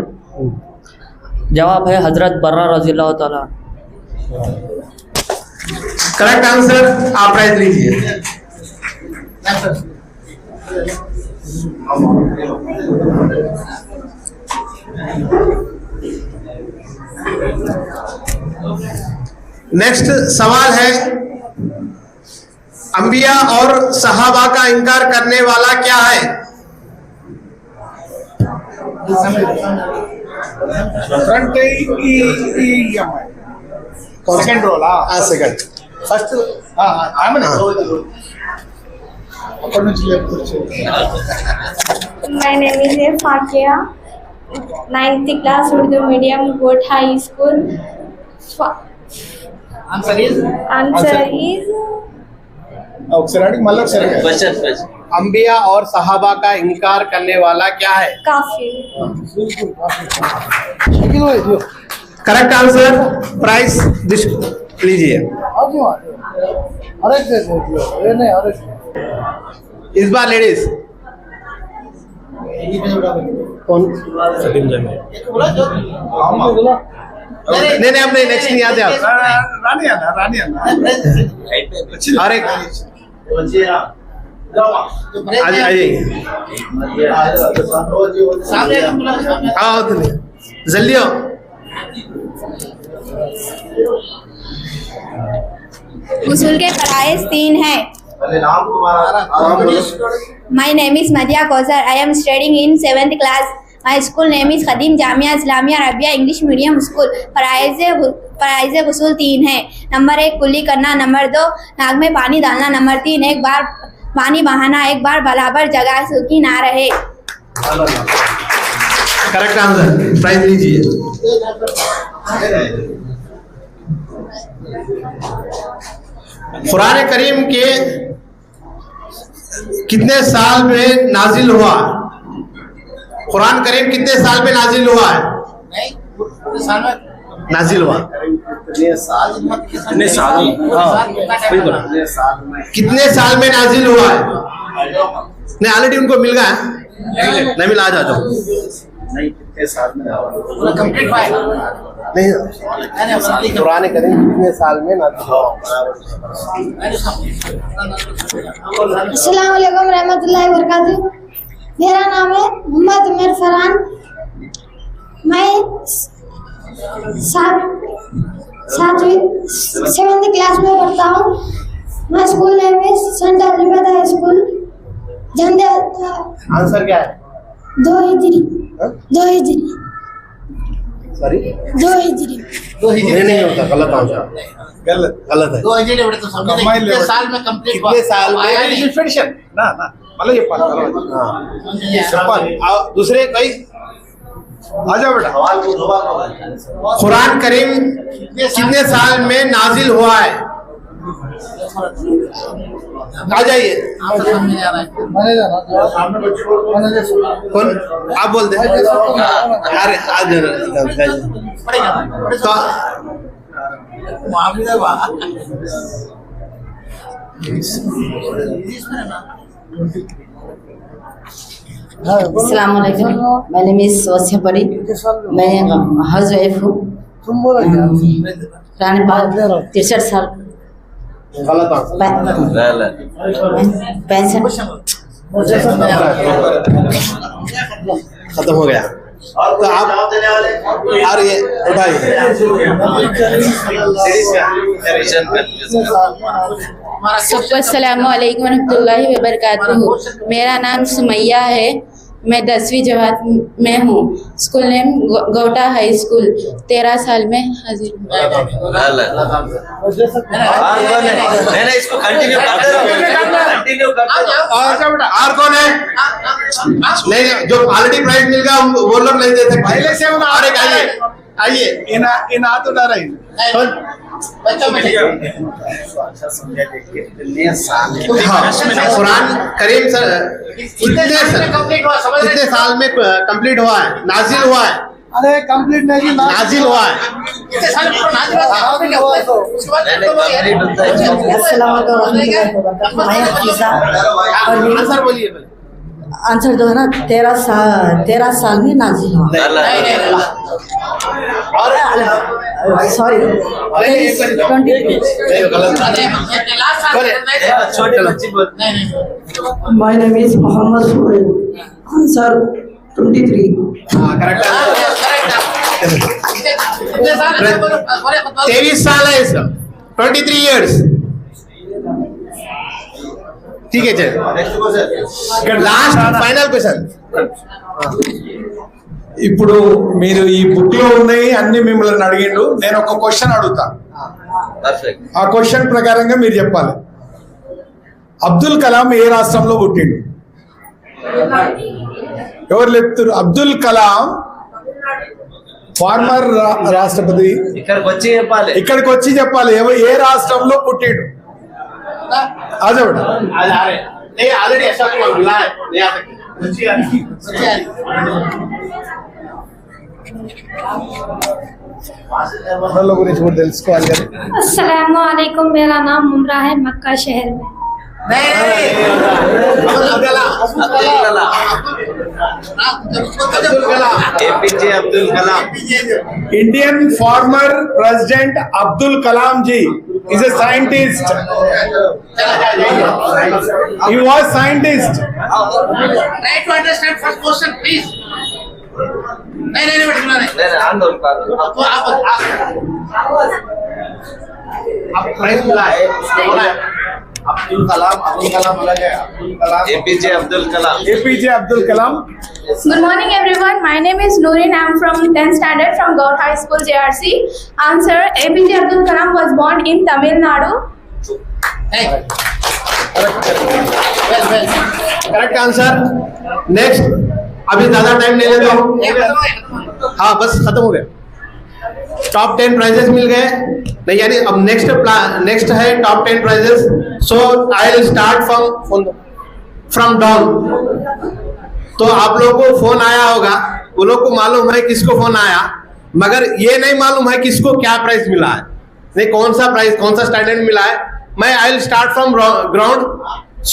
जवाब है हजरत बर्रा रज़ियल्लाहु ताला। Correct answer. आप प्राइज लीजिए। नेक्स्ट सवाल है, अंबिया और सहाबा का इनकार करने वाला क्या है? ఫ్రంట్ ఈ అమ్మాయి సెకండ్ రోల్ సెకండ్ ఫస్ట్ ఆమె అక్కడి నుంచి My name is Fakia, 9th class Urdu medium, Goat High School. Answer is Answer is ఒకసారి అడిగి మళ్ళీ ఒకసారి अंबिया और सहाबा का इनकार करने वाला क्या है? Kafir. करेक्ट आंसर, प्राइस लीजिए। इस बार लेडीज कौन? नहीं अपने नेक्स्ट नहीं आते आप। రాని అన్న और एक आइए हाँ जल्दी आओ। उसूल के फराइज 3 है। My name is Madhya Kausar. I am studying in 7th class. My school name is Khadim Jamia Islamia Arabia English Medium School. फराइज उसूल 3 है। नंबर 1 कुल्ली करना, नंबर 2 नाक में पानी डालना, नंबर 3 एक बार पानी बहाना, एक बार बराबर जगह सूखी ना रहे। करेक्ट आंसर, प्राइज लीजिए। कुरान करीम के कितने साल में नाजिल हुआ? कुरान करीम कितने साल में नाजिल हुआ है? नाजिल हुआ कितने साल में नाजिल हुआ है? नहीं ऑलरेडी उनको मिल गया है, नहीं मिला, आ जाता हूँ। नहीं कुरान करीम कितने साल में नाजिल हुआ? अस्सलाम वालेकुम रहमतुल्लाहि व बरकातहू। मेरा नाम है मोहम्मद उमर फरहान। मैं 7th क्लास में पढ़ता हूँ। मैं स्कूल नेम है सेंट अलीबद हाई स्कूल झंडे। आंसर क्या है? 2 हिजरी। सॉरी 2 हिजरी। नहीं होता, गलत आंसर, गलत है। 2 हिजरी तो समझ कितने साल में कंप्लीट हुआ? कितने साल में? ना మళ్ళీ చెప్పాలి చెప్పాలి। दूसरे कोई आ जाओ बेटा। कुरान करीम कितने साल में नाजिल हुआ है? आ जाइए। कौन आप बोलते हैं? अरे अस्सलाम वालेकुम। माय नेम इज वसिया परी। मैं हाउस वाइफ हूँ। रानी पाल 63 साल। पेंशन खत्म हो गया। तो आप और ये उठाइए। सबको अस्सलाम वालेकुम रहमतुल्लाहि व बरकातहू। मेरा नाम सुमैया है। मैं 10वीं जमात में हूँ। स्कूल नेम गोटा हाई स्कूल। 13 साल में हाजिर हूँ। इसको कंटिन्यू और कौन है? नहीं, जो ऑलरेडी प्राइज मिल गया वो लोग नहीं दे सकते। पहले से उन्हें और एक आइए इन आ तो डर रही कुरान करीम कितने साल में कंप्लीट हुआ है, नाजिल हुआ है? अरे कंप्लीट नहीं, नाजिल हुआ है। आंसर बोलिए। आंसर जो है ना 13 साल में नाजिल हुआ। Sorry 23। My name is Mohammad Suhail. Answer 23। 23 साल है इसका, 23 इयर्स। ठीक है चल, लास्ट फाइनल क्वेश्चन। ఇప్పుడు మీరు ఈ బుక్ లో ఉన్నాయి అన్ని మిమ్మల్ని అడిగిండు, నేను ఒక క్వశ్చన్ అడుగుతా, ఆ క్వశ్చన్ ప్రకారంగా మీరు చెప్పాలి. అబ్దుల్ కలాం ఏ రాష్ట్రంలో పుట్టిండు? ఎవరు చెప్తారు? అబ్దుల్ కలాం ఫార్మర్ రాష్ట్రపతి. ఇక్కడికి వచ్చి చెప్పాలి ఏ రాష్ట్రంలో పుట్టిండు. అదే వాళ్ళ గురించి కూడా తెలుసుకోవాలి కదా. अस्सलाम वालेकुम, मेरा नाम मुमरा है, मक्का शहर में। APJ Abdul Kalam. Indian former President Abdul Kalam ji is a scientist. He was scientist. Try to understand first question, please. नहीं आप प्राइज मिला है, अब्दुल कलाम अलग है, APJ Abdul Kalam. APJ Abdul Kalam. Good morning everyone. My name is Noorin. I am from 10th standard from Gaur High School, JRC. Answer: APJ Abdul Kalam was born in Tamil Nadu. Correct answer. Next. अभी ज्यादा time नहीं लेता हूँ. हाँ बस खत्म हो गया. टॉप 10 प्राइजेस मिल गए नहीं, यानी अब नेक्स्ट है top 10 prizes. So I will start from down. तो आप लोगों को फोन आया होगा, वो लोग को मालूम है किसको फोन आया, मगर ये नहीं मालूम है किसको क्या प्राइज मिला है, नहीं कौन सा प्राइज कौन सा स्टैंडर्ड मिला है. मैं I will start from ground.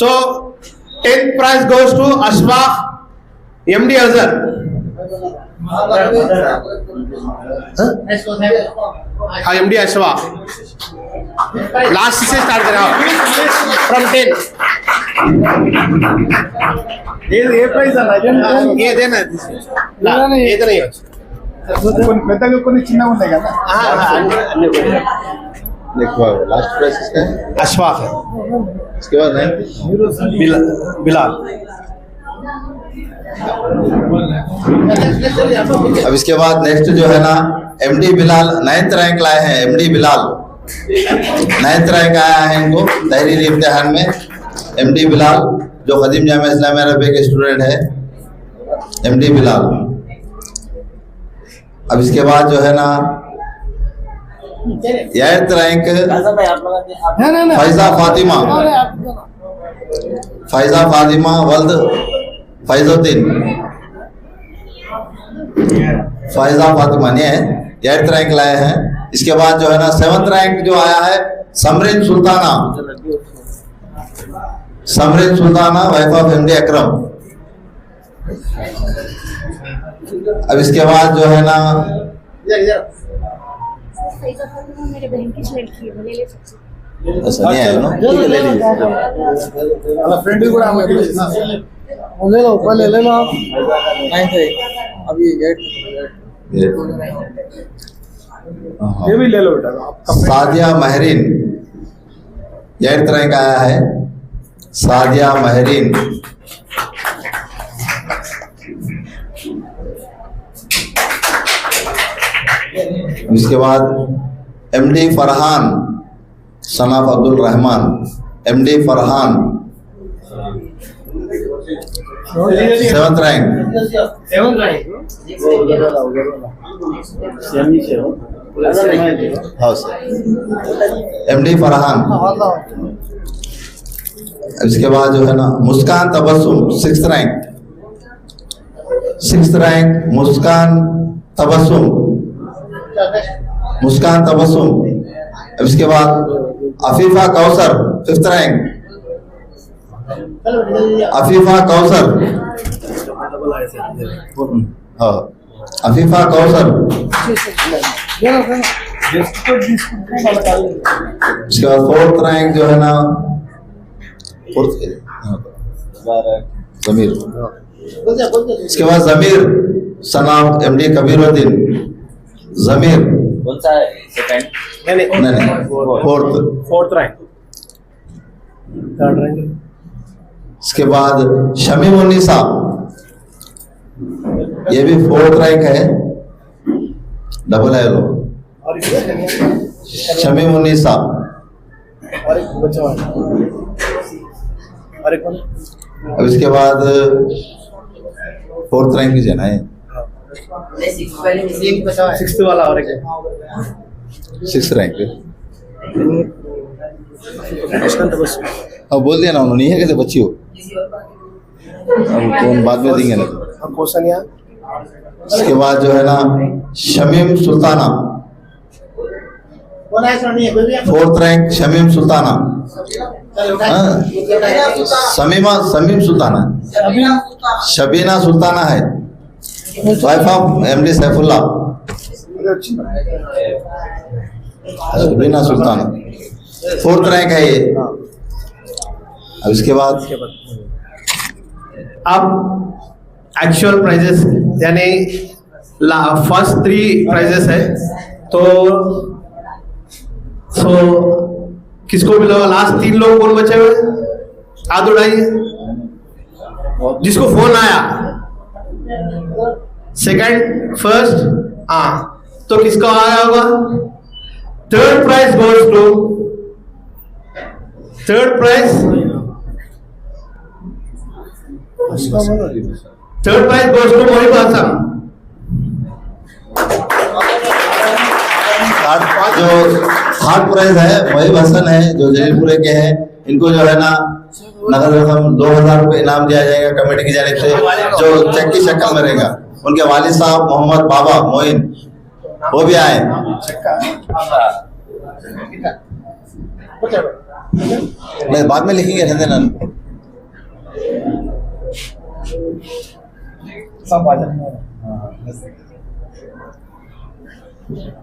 So 10th prize goes to Ashfaq MD Azhar. हाँ MD अशफाक. लास्ट से स्टार्ट करा फ्रॉम 10. ఏ ప్రైజ్ అన్న? ఏదైనా ఏదైనా కొన్ని పెద్దగా కొన్ని చిన్నగా ఉన్నాయి కదా. लास्ट प्राइस किसका है? अशफाक है. इसके बाद है बिलाल. अब इसके बाद नेक्स्ट जो है ना MD बिलाल 9th रैंक लाए हैं. MD बिलाल 9th रैंक आया है इनको तहरीरी इम्तिहान में. MD बिलाल जो खदीम जामिया इस्लामिया अरबिया के स्टूडेंट है, MD बिलाल. अब इसके बाद जो है ना 8th रैंक फैजा फातिमा वल्द फैजुद्दीन. फैजा फातिमा ने 8th रैंक लाए हैं. इसके बाद जो है ना 7th रैंक जो आया है Samreen Sultana wife of MD अकरम. अब इसके बाद जो है ना मेरे बहन की लड़की है, ले सकते. ऐसा नहीं है ना, ले लीजिए. फ्रेंड भी बड़ा ले लो पहले ले लो आप. अभी ये भी ले लो बेटा. सादिया महरीन 8th रैंक आया है. सादिया महरीन. इसके बाद MD Farhan son of Abdul Rahman. MD Farhan 7th rank. हाँ सर MD फरहान. इसके बाद जो है ना Muskan Tabassum 6th rank. 6th rank Muskan Tabassum. इसके बाद अफीफा कौसर 5th रैंक. अफीफा कौसर. इसके बाद 4th रैंक जो है ना जमीर. इसके बाद जमीर सनाम MD कबीरुद्दीन. जमीर कौन सा है? सेकंड? नहीं 4th रैंक. इसके बाद शमीमुन्निसा ये भी 4th रैंक है, डबल है लोग, शमीम उन्नीसा। अब इसके बाद 4th रैंक की जना है, 6th वाला और एक 6th रैंक। अब बोल दिया ना उन्होंने, है कैसे बच्ची हो, अब कौन बाद में देंगे ना। क्वेश्चन यार। इसके बाद जो है ना शमीम सुल्ताना, 4th रैंक शमीम सुल्ताना। शमीम सुल्ताना, शबीना सुल्ताना है, wife of MD Saifullah. Shabina Sultana 4th rank है ये। अब इसके बाद अब एक्चुअल प्राइजेस यानी फर्स्ट 3 प्राइजेस है, तो किसको मिला? लास्ट 3 लोग कौन बचे हुए? हाथ उठाइए जिसको फोन आया, सेकंड, फर्स्ट। हाँ, तो किसका आया होगा? 3rd prize goes to, 3rd prize goes to Mohib Hasan. जो 3rd प्राइज है मोहिब हसन है, जो जलीलपुरे के हैं। इनको जो है ना नगद रकम 2000 रुपये इनाम दिया जाएगा कमेटी की जानिब से, जो चेक की शक्ल में रहेगा। उनके वालिद साहब मोहम्मद बाबा मोइन वो भी आए। नहीं, बाद में लिखेंगे, रहने देना।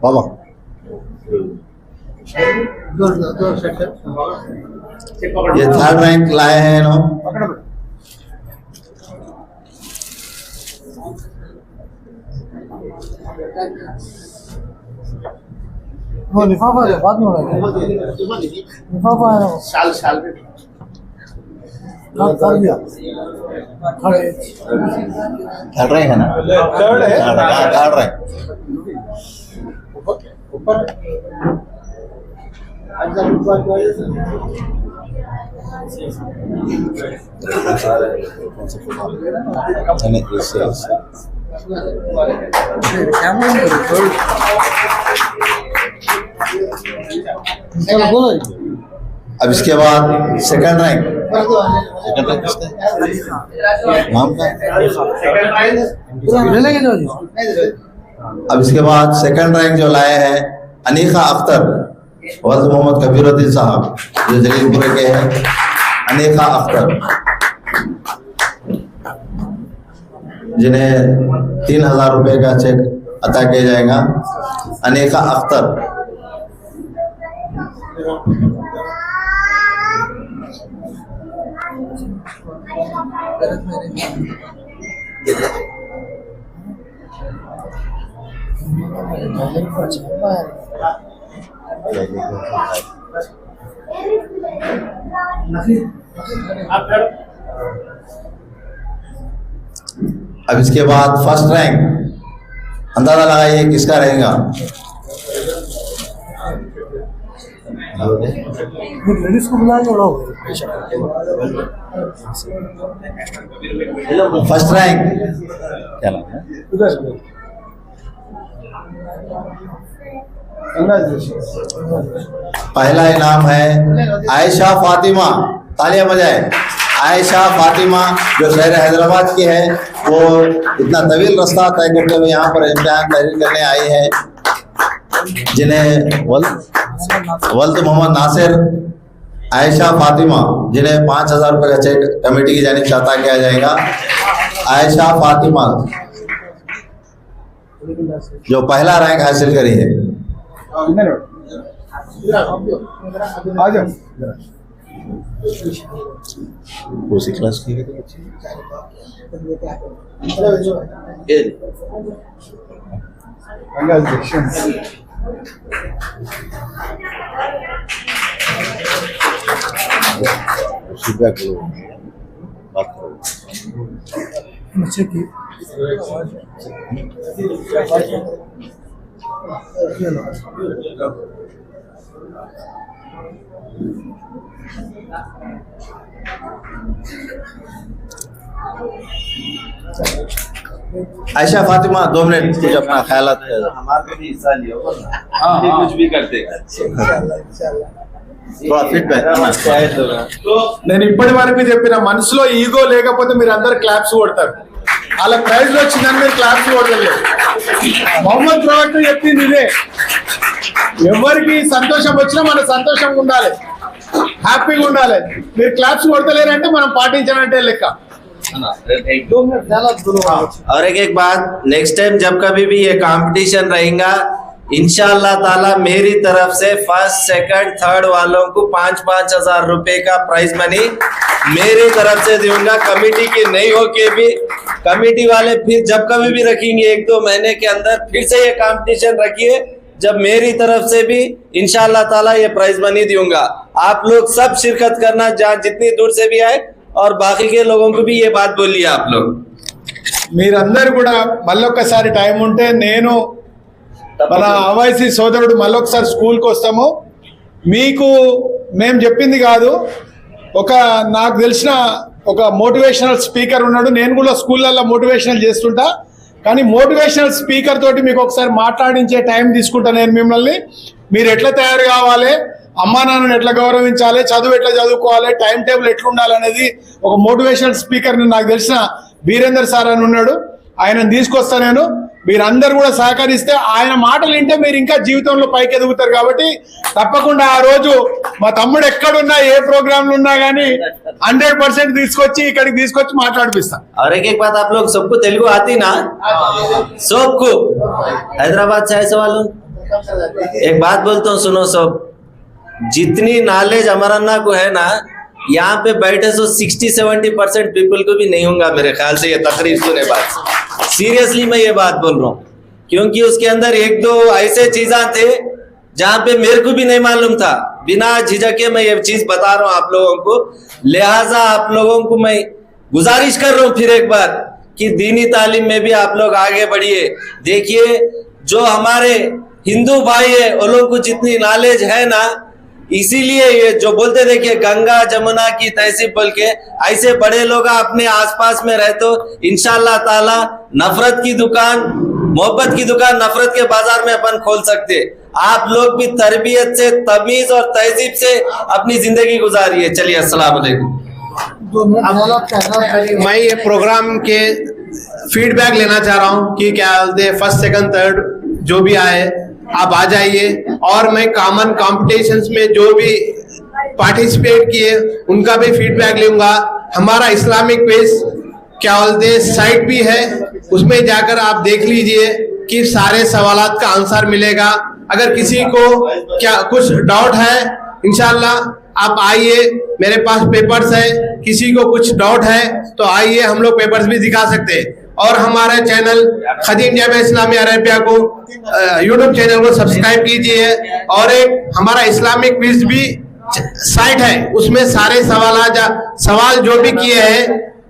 बाबा ये 3rd रैंक लाए हैं ना। वो लिफाफा है, बाद में होगा लिफाफा है ना, साल में कर दिया। 3rd रैंक है ना, 3rd है, 3rd रैंक। अब इसके बाद 2nd रैंक, किसका नाम का? अब इसके बाद 2nd रैंक जो लाए हैं अनीका अख्तर, वल्द मोहम्मद कबीरुद्दीन साहब जो जलीलपुरे के हैं। अनीका अख्तर, जिन्हें 3000 रुपये का चेक अता किया जाएगा। अनीका अख्तर। अब इसके बाद 1st रैंक, अंदाजा लगाइए किसका रहेगा? लेडीज को बुला के 1st रैंक क्या नाम है? पहला इनाम है आयशा फातिमा, तालियां बजाए। आयशा फातिमा जो शहर हैदराबाद की है, वो इतना तवील रास्ता तय करते हुए यहाँ पर इम्तिहान तहरीर करने आई है, जिन्हें वल्द मोहम्मद नासिर। आयशा फातिमा, जिन्हें 5000 रुपये का चेक कमेटी की जानिब से अता किया जाएगा। आयशा फातिमा जो पहला रैंक हासिल करी है। उसी क्लास की बच्चे की आयशा फातिमा 2 मिनट कुछ अपना ख्यालात हमारे भी हिस्सा लिया कुछ भी करते थोड़ा फीडबैक నేను ఇప్పటి వరకు చెప్పిన మనసులో ఈగో లేకపోతే మీరు అందరు క్లాప్స్ కొడతారు. అలా ప్రైజ్ వచ్చిందని మీరు క్లాప్స్ కొట్టలేదు. మొహమ్మద్ ప్రవక్త చెప్పింది ఇదే, ఎవరికి సంతోషం వచ్చినా మన సంతోషంగా ఉండాలి, హ్యాపీగా ఉండాలి. మీరు క్లాప్స్ కొడతలేరంటే మనం పాటించాలంటే లెక్క. और एक बात, नेक्स्ट टाइम जब कभी भी ये कंपटीशन रहेगा, इंशाअल्लाह ताला मेरी तरफ से फर्स्ट सेकंड थर्ड वालों को 5-5 हजार रुपए का प्राइज मनी मेरी तरफ से दूंगा. कमेटी की नहीं हो के भी कमेटी वाले फिर जब कभी भी रखेंगे 1-2 महीने के अंदर फिर से ये कंपटीशन रखिए, जब मेरी तरफ से भी इंशाअल्लाह ताला ये प्राइज मनी दूंगा. आप लोग सब शिरकत करना, जहाँ जितनी दूर से भी आए, और बाकी के लोगों को भी ये बात बोलिए आप लोग. మీరందరూ కూడా మళ్ళొక్కసారి టైం ఉంటే నేను మన అవైసీ సోదరుడు మళ్ళొకసారి స్కూల్కి వస్తాము. మీకు మేము చెప్పింది కాదు, ఒక నాకు తెలిసిన ఒక మోటివేషనల్ స్పీకర్ ఉన్నాడు. నేను కూడా స్కూళ్ళల్లో మోటివేషనల్ చేస్తుంటా, కానీ మోటివేషనల్ స్పీకర్ తోటి మీకు ఒకసారి మాట్లాడించే టైం తీసుకుంటా నేను మిమ్మల్ని. మీరు ఎట్లా తయారు కావాలి, అమ్మా నాన్నను ఎట్లా గౌరవించాలి, చదువు ఎట్లా చదువుకోవాలి, టైం టేబుల్ ఎట్లా ఉండాలనేది ఒక మోటివేషనల్ స్పీకర్ని నాకు తెలిసిన బీరేందర్ సార్ అని ఉన్నాడు, ఆయనను తీసుకొస్తా నేను. మీరందరూ కూడా సహకరిస్తే ఆయన మాటలు వింటే మీరు ఇంకా జీవితంలో పైకి ఎదుగుతారు. కాబట్టి తప్పకుండా ఆ రోజు మా తమ్ముడు ఎక్కడున్నా ఏ ప్రోగ్రాంలు ఉన్నా కానీ 100% తీసుకొచ్చి ఇక్కడికి తీసుకొచ్చి మాట్లాడిపిస్తా. और एक बात, आप लोग सबको तेलुगु आती ना? सबको हैदराबाद से आए सवाल. एक बात बोलता हूँ, सुनो सब, जितनी नॉलेज अमरन्ना को है ना, यहाँ पे बैठे सो 60-70% पीपल को भी नहीं होगा मेरे ख्याल से ये तकरीर सुने बात. सीरियसली मैं ये बात बोल रहा हूँ, क्योंकि उसके अंदर 1-2 ऐसे चीज़ा थे जहाँ पे मेरे को भी नहीं मालूम था. बिना झिझके मैं ये चीज बता रहा हूँ आप लोगों को. लिहाजा आप लोगों को मैं गुजारिश कर रहा हूँ फिर एक बार कि दीनी तालीम में भी आप लोग आगे बढ़िए. देखिए, जो हमारे हिंदू भाई है उन लोगों को जितनी नॉलेज है ना, इसीलिए ये जो बोलते देखिए गंगा जमुना की तहसीब बोल के, ऐसे बड़े लोग अपने आसपास में रहे तो इंशाअल्लाह ताला नफरत की दुकान, मोहब्बत की दुकान नफरत के बाजार में अपन खोल सकते. आप लोग भी तरबियत से, तमीज और तहजीब से अपनी जिंदगी गुजारिए. चलिए, अस्सलाम वालेकुम. मैं ये प्रोग्राम के फीडबैक लेना चाह रहा हूँ कि क्या फर्स्ट सेकंड थर्ड जो भी आए आप आ जाइए, और मैं कॉमन कॉम्पिटिशन्स में जो भी पार्टिसिपेट किए उनका भी फीडबैक लूंगा. हमारा इस्लामिक पेज क्या बोलते साइट भी है, उसमें जाकर आप देख लीजिए कि सारे सवालात का आंसर मिलेगा. अगर किसी को क्या कुछ डाउट है, इंशाल्लाह आप आइए, मेरे पास पेपर्स है, किसी को कुछ डाउट है तो आइए, हम लोग पेपर्स भी दिखा सकते हैं. और हमारे चैनल खदीम जामिया इस्लामिया अरेबिया को यूट्यूब चैनल को सब्सक्राइब कीजिए. और एक हमारा इस्लामिक क्विज भी साइट है, उसमें सारे सवाल जो भी किए हैं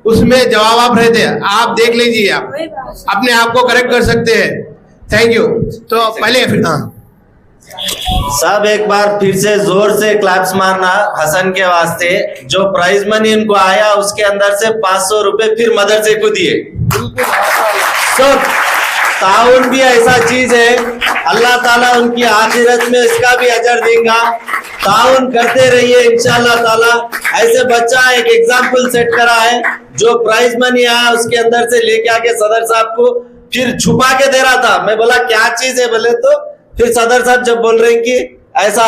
उसमें जवाब आप रहते हैं, आप देख लीजिए, आप अपने आप को करेक्ट कर सकते हैं. Thank you. तो पहले सब एक बार फिर से जोर से क्लैप्स मारना हसन के वास्ते. जो प्राइज मनी इनको आया उसके अंदर से 500 रुपए फिर मदरसे को दिए. सब ताउन भी ऐसा चीज है, अल्लाह ताला उनकी आखिरत में इसका भी अजर देगा. ताउन करते रहिए इंशाअल्लाह ताला. ऐसे बच्चा एक एग्जाम्पल सेट करा है, जो प्राइज मनी आया उसके अंदर से लेके आके सदर साहब को फिर छुपा के दे रहा था. मैं बोला क्या चीज है, बोले तो फिर सदर साहब जब बोल रहे हैं कि ऐसा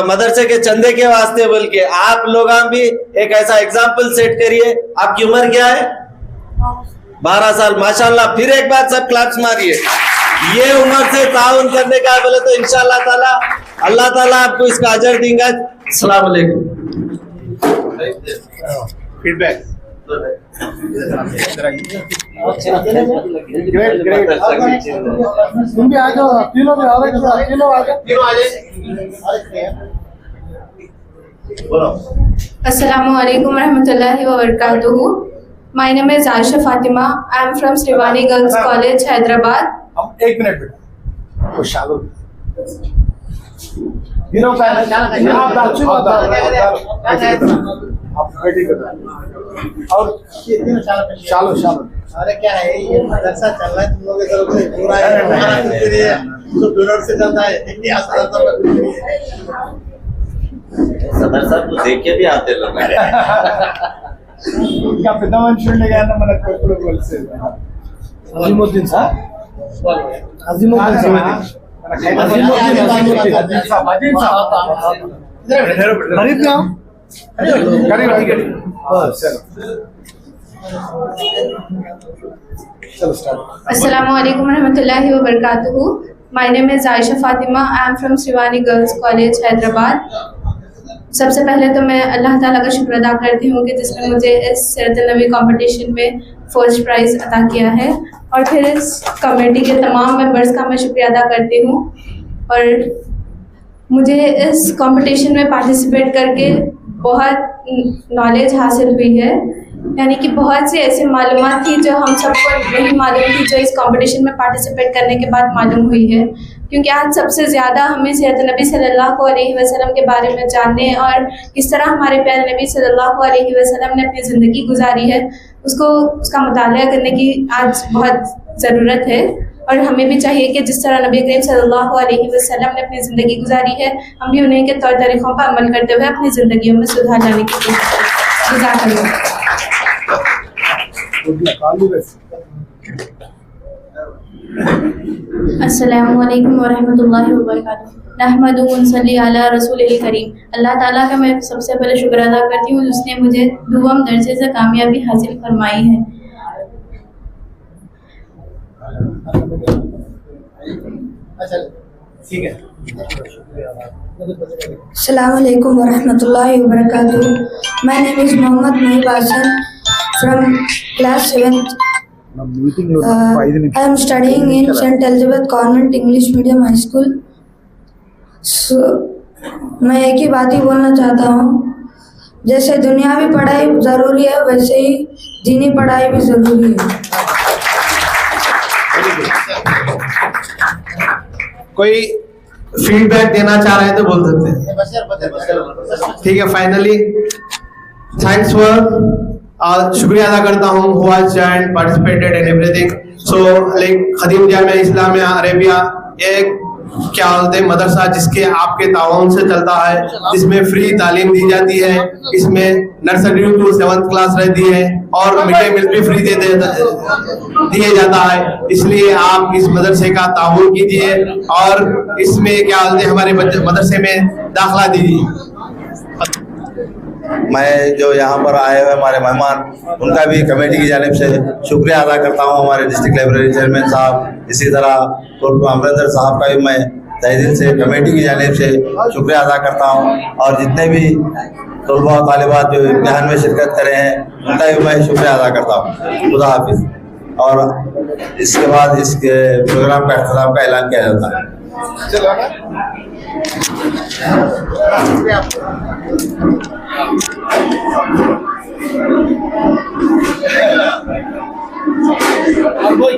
मदरसे के चंदे के वास्ते बोल के, आप लोग भी एक ऐसा एग्जाम्पल सेट करिए. आपकी उम्र क्या है? 12 साल. माशाल्लाह. फिर एक बार सब क्लैप्स मारिए. ये उम्र से ताउन करने का बोले तो इंशाअल्लाह ताला अल्लाह ताला आपको इसका अजर देगा. अस्सलाम वालेकुम. फीडबैक अस्सलामु अलैकुम रहमतुल्लाहि व बरकातुहू. My name is Aisha Fatima. I am from Srivani Girls College, Hyderabad. अब 1 मिनट बेटा, वो शालो हीरो का है, आप अच्छी बात है, आप रेडी कर और ये तीन शालो अरे क्या है ये मदरसा चल रहा है तुम लोग के तरफ से पूरा है हमारा कुछ नहीं है तो डोनर से चलता है इंडिया से चलता है सदर साहब को देख के भी आते लोग ఇంకా పెద్ద మనుషులు కానీ మన కొడుకులు కలిసి అజీముద్దీన్ సార్ అజీముద్దీన్ సాబ్ खरीद ना करी चलो start Assalamualaikum warahmatullahi wabarakatuh. My name is Aisha Fatima. I am from Srivani Girls College, Hyderabad. सबसे पहले तो मैं अल्लाह ताला का शुक्र अदा करती हूँ कि जिसने मुझे इस सीरत नबी कंपटीशन में फर्स्ट प्राइज़ अता किया है, और फिर इस कमेटी के तमाम मेंबर्स का मैं शुक्रिया अदा करती हूँ। और मुझे इस कंपटीशन में पार्टिसिपेट करके बहुत नॉलेज हासिल हुई है, यानी कि बहुत सी ऐसी मालूमात थी जो हम सबको नहीं मालूम थी, जो इस कंपटीशन में पार्टिसिपेट करने के बाद मालूम हुई है। क्योंकि आज सबसे ज़्यादा हमें सीरत नबी सल्लल्लाहु अलैहि वसल्लम के बारे में जानने और किस तरह हमारे प्यारे नबी सल्लल्लाहु अलैहि वसल्लम ने अपनी ज़िंदगी गुजारी है उसका मुताला करने की आज बहुत ज़रूरत है। और हमें भी चाहिए कि जिस तरह नबी करीम सल्लल्लाहु अलैहि वसल्लम ने अपनी ज़िंदगी गुजारी है, हम भी उन्हीं के तौर तरीक़ों पर अमल करते हुए अपनी ज़िंदगियों में सुधार लाने की कोशिश करें। अस्सलामुअलैकुम वरहमतुल्लाहि वबरकातुहू। नहमदुहु व नसल्ली अला रसूलिल करीम। अल्लाह ताला का मैं सबसे पहले शुक्र अदा करती हूँ जिसने मुझे दुआम दर्जे से कामयाबी हासिल फरमाई है। ठीक है। Assalamualaikum warahmatullahi wabarakatuh. My name is Muhammad Mahib Hasan from class 7th. I am studying in St. Elizabeth Convent English Medium High School. So, मैं एक ही बात ही बोलना चाहता हूँ, जैसे दुनियावी पढ़ाई ज़रूरी है वैसे ही दीनी पढ़ाई भी ज़रूरी है। कोई फीडबैक देना चाह रहे हैं तो बोल सकते हैं। ठीक है, फाइनली थैंक्स फॉर शुक्रिया अदा करता हूँ who has joined participated in everything. So like खदीम जामिया इस्लामिया अरेबिया एक क्या बोलते हैं मदरसा जिसके आपके ताउन से चलता है, जिसमें फ्री तालीम दी जाती है, इसमें नर्सरी टू 7th क्लास रहती है और मिड डे मील भी फ्री दिए जाता है। इसलिए आप इस मदरसे का ताउन कीजिए और इसमें क्या बोलते हैं हमारे मदरसे में दाखिला दीजिए। मैं जो यहाँ पर आए हुए हमारे मेहमान उनका भी कमेटी की जानिब से शुक्रिया अदा करता हूँ। हमारे डिस्ट्रिक्ट लाइब्रेरी चेयरमैन साहब, इसी तरह अमरिंदर साहब का भी मैं तहे दिल से कमेटी की जानिब से शुक्रिया अदा करता हूँ। और जितने भी तलबा और तालिबात जो इम्तिहान में शिरकत करे हैं उनका भी मैं शुक्रिया अदा करता हूँ। खुदा हाफिज़। और इसके बाद इसके प्रोग्राम का अख्ताम का ऐलान किया जाता है। और कोई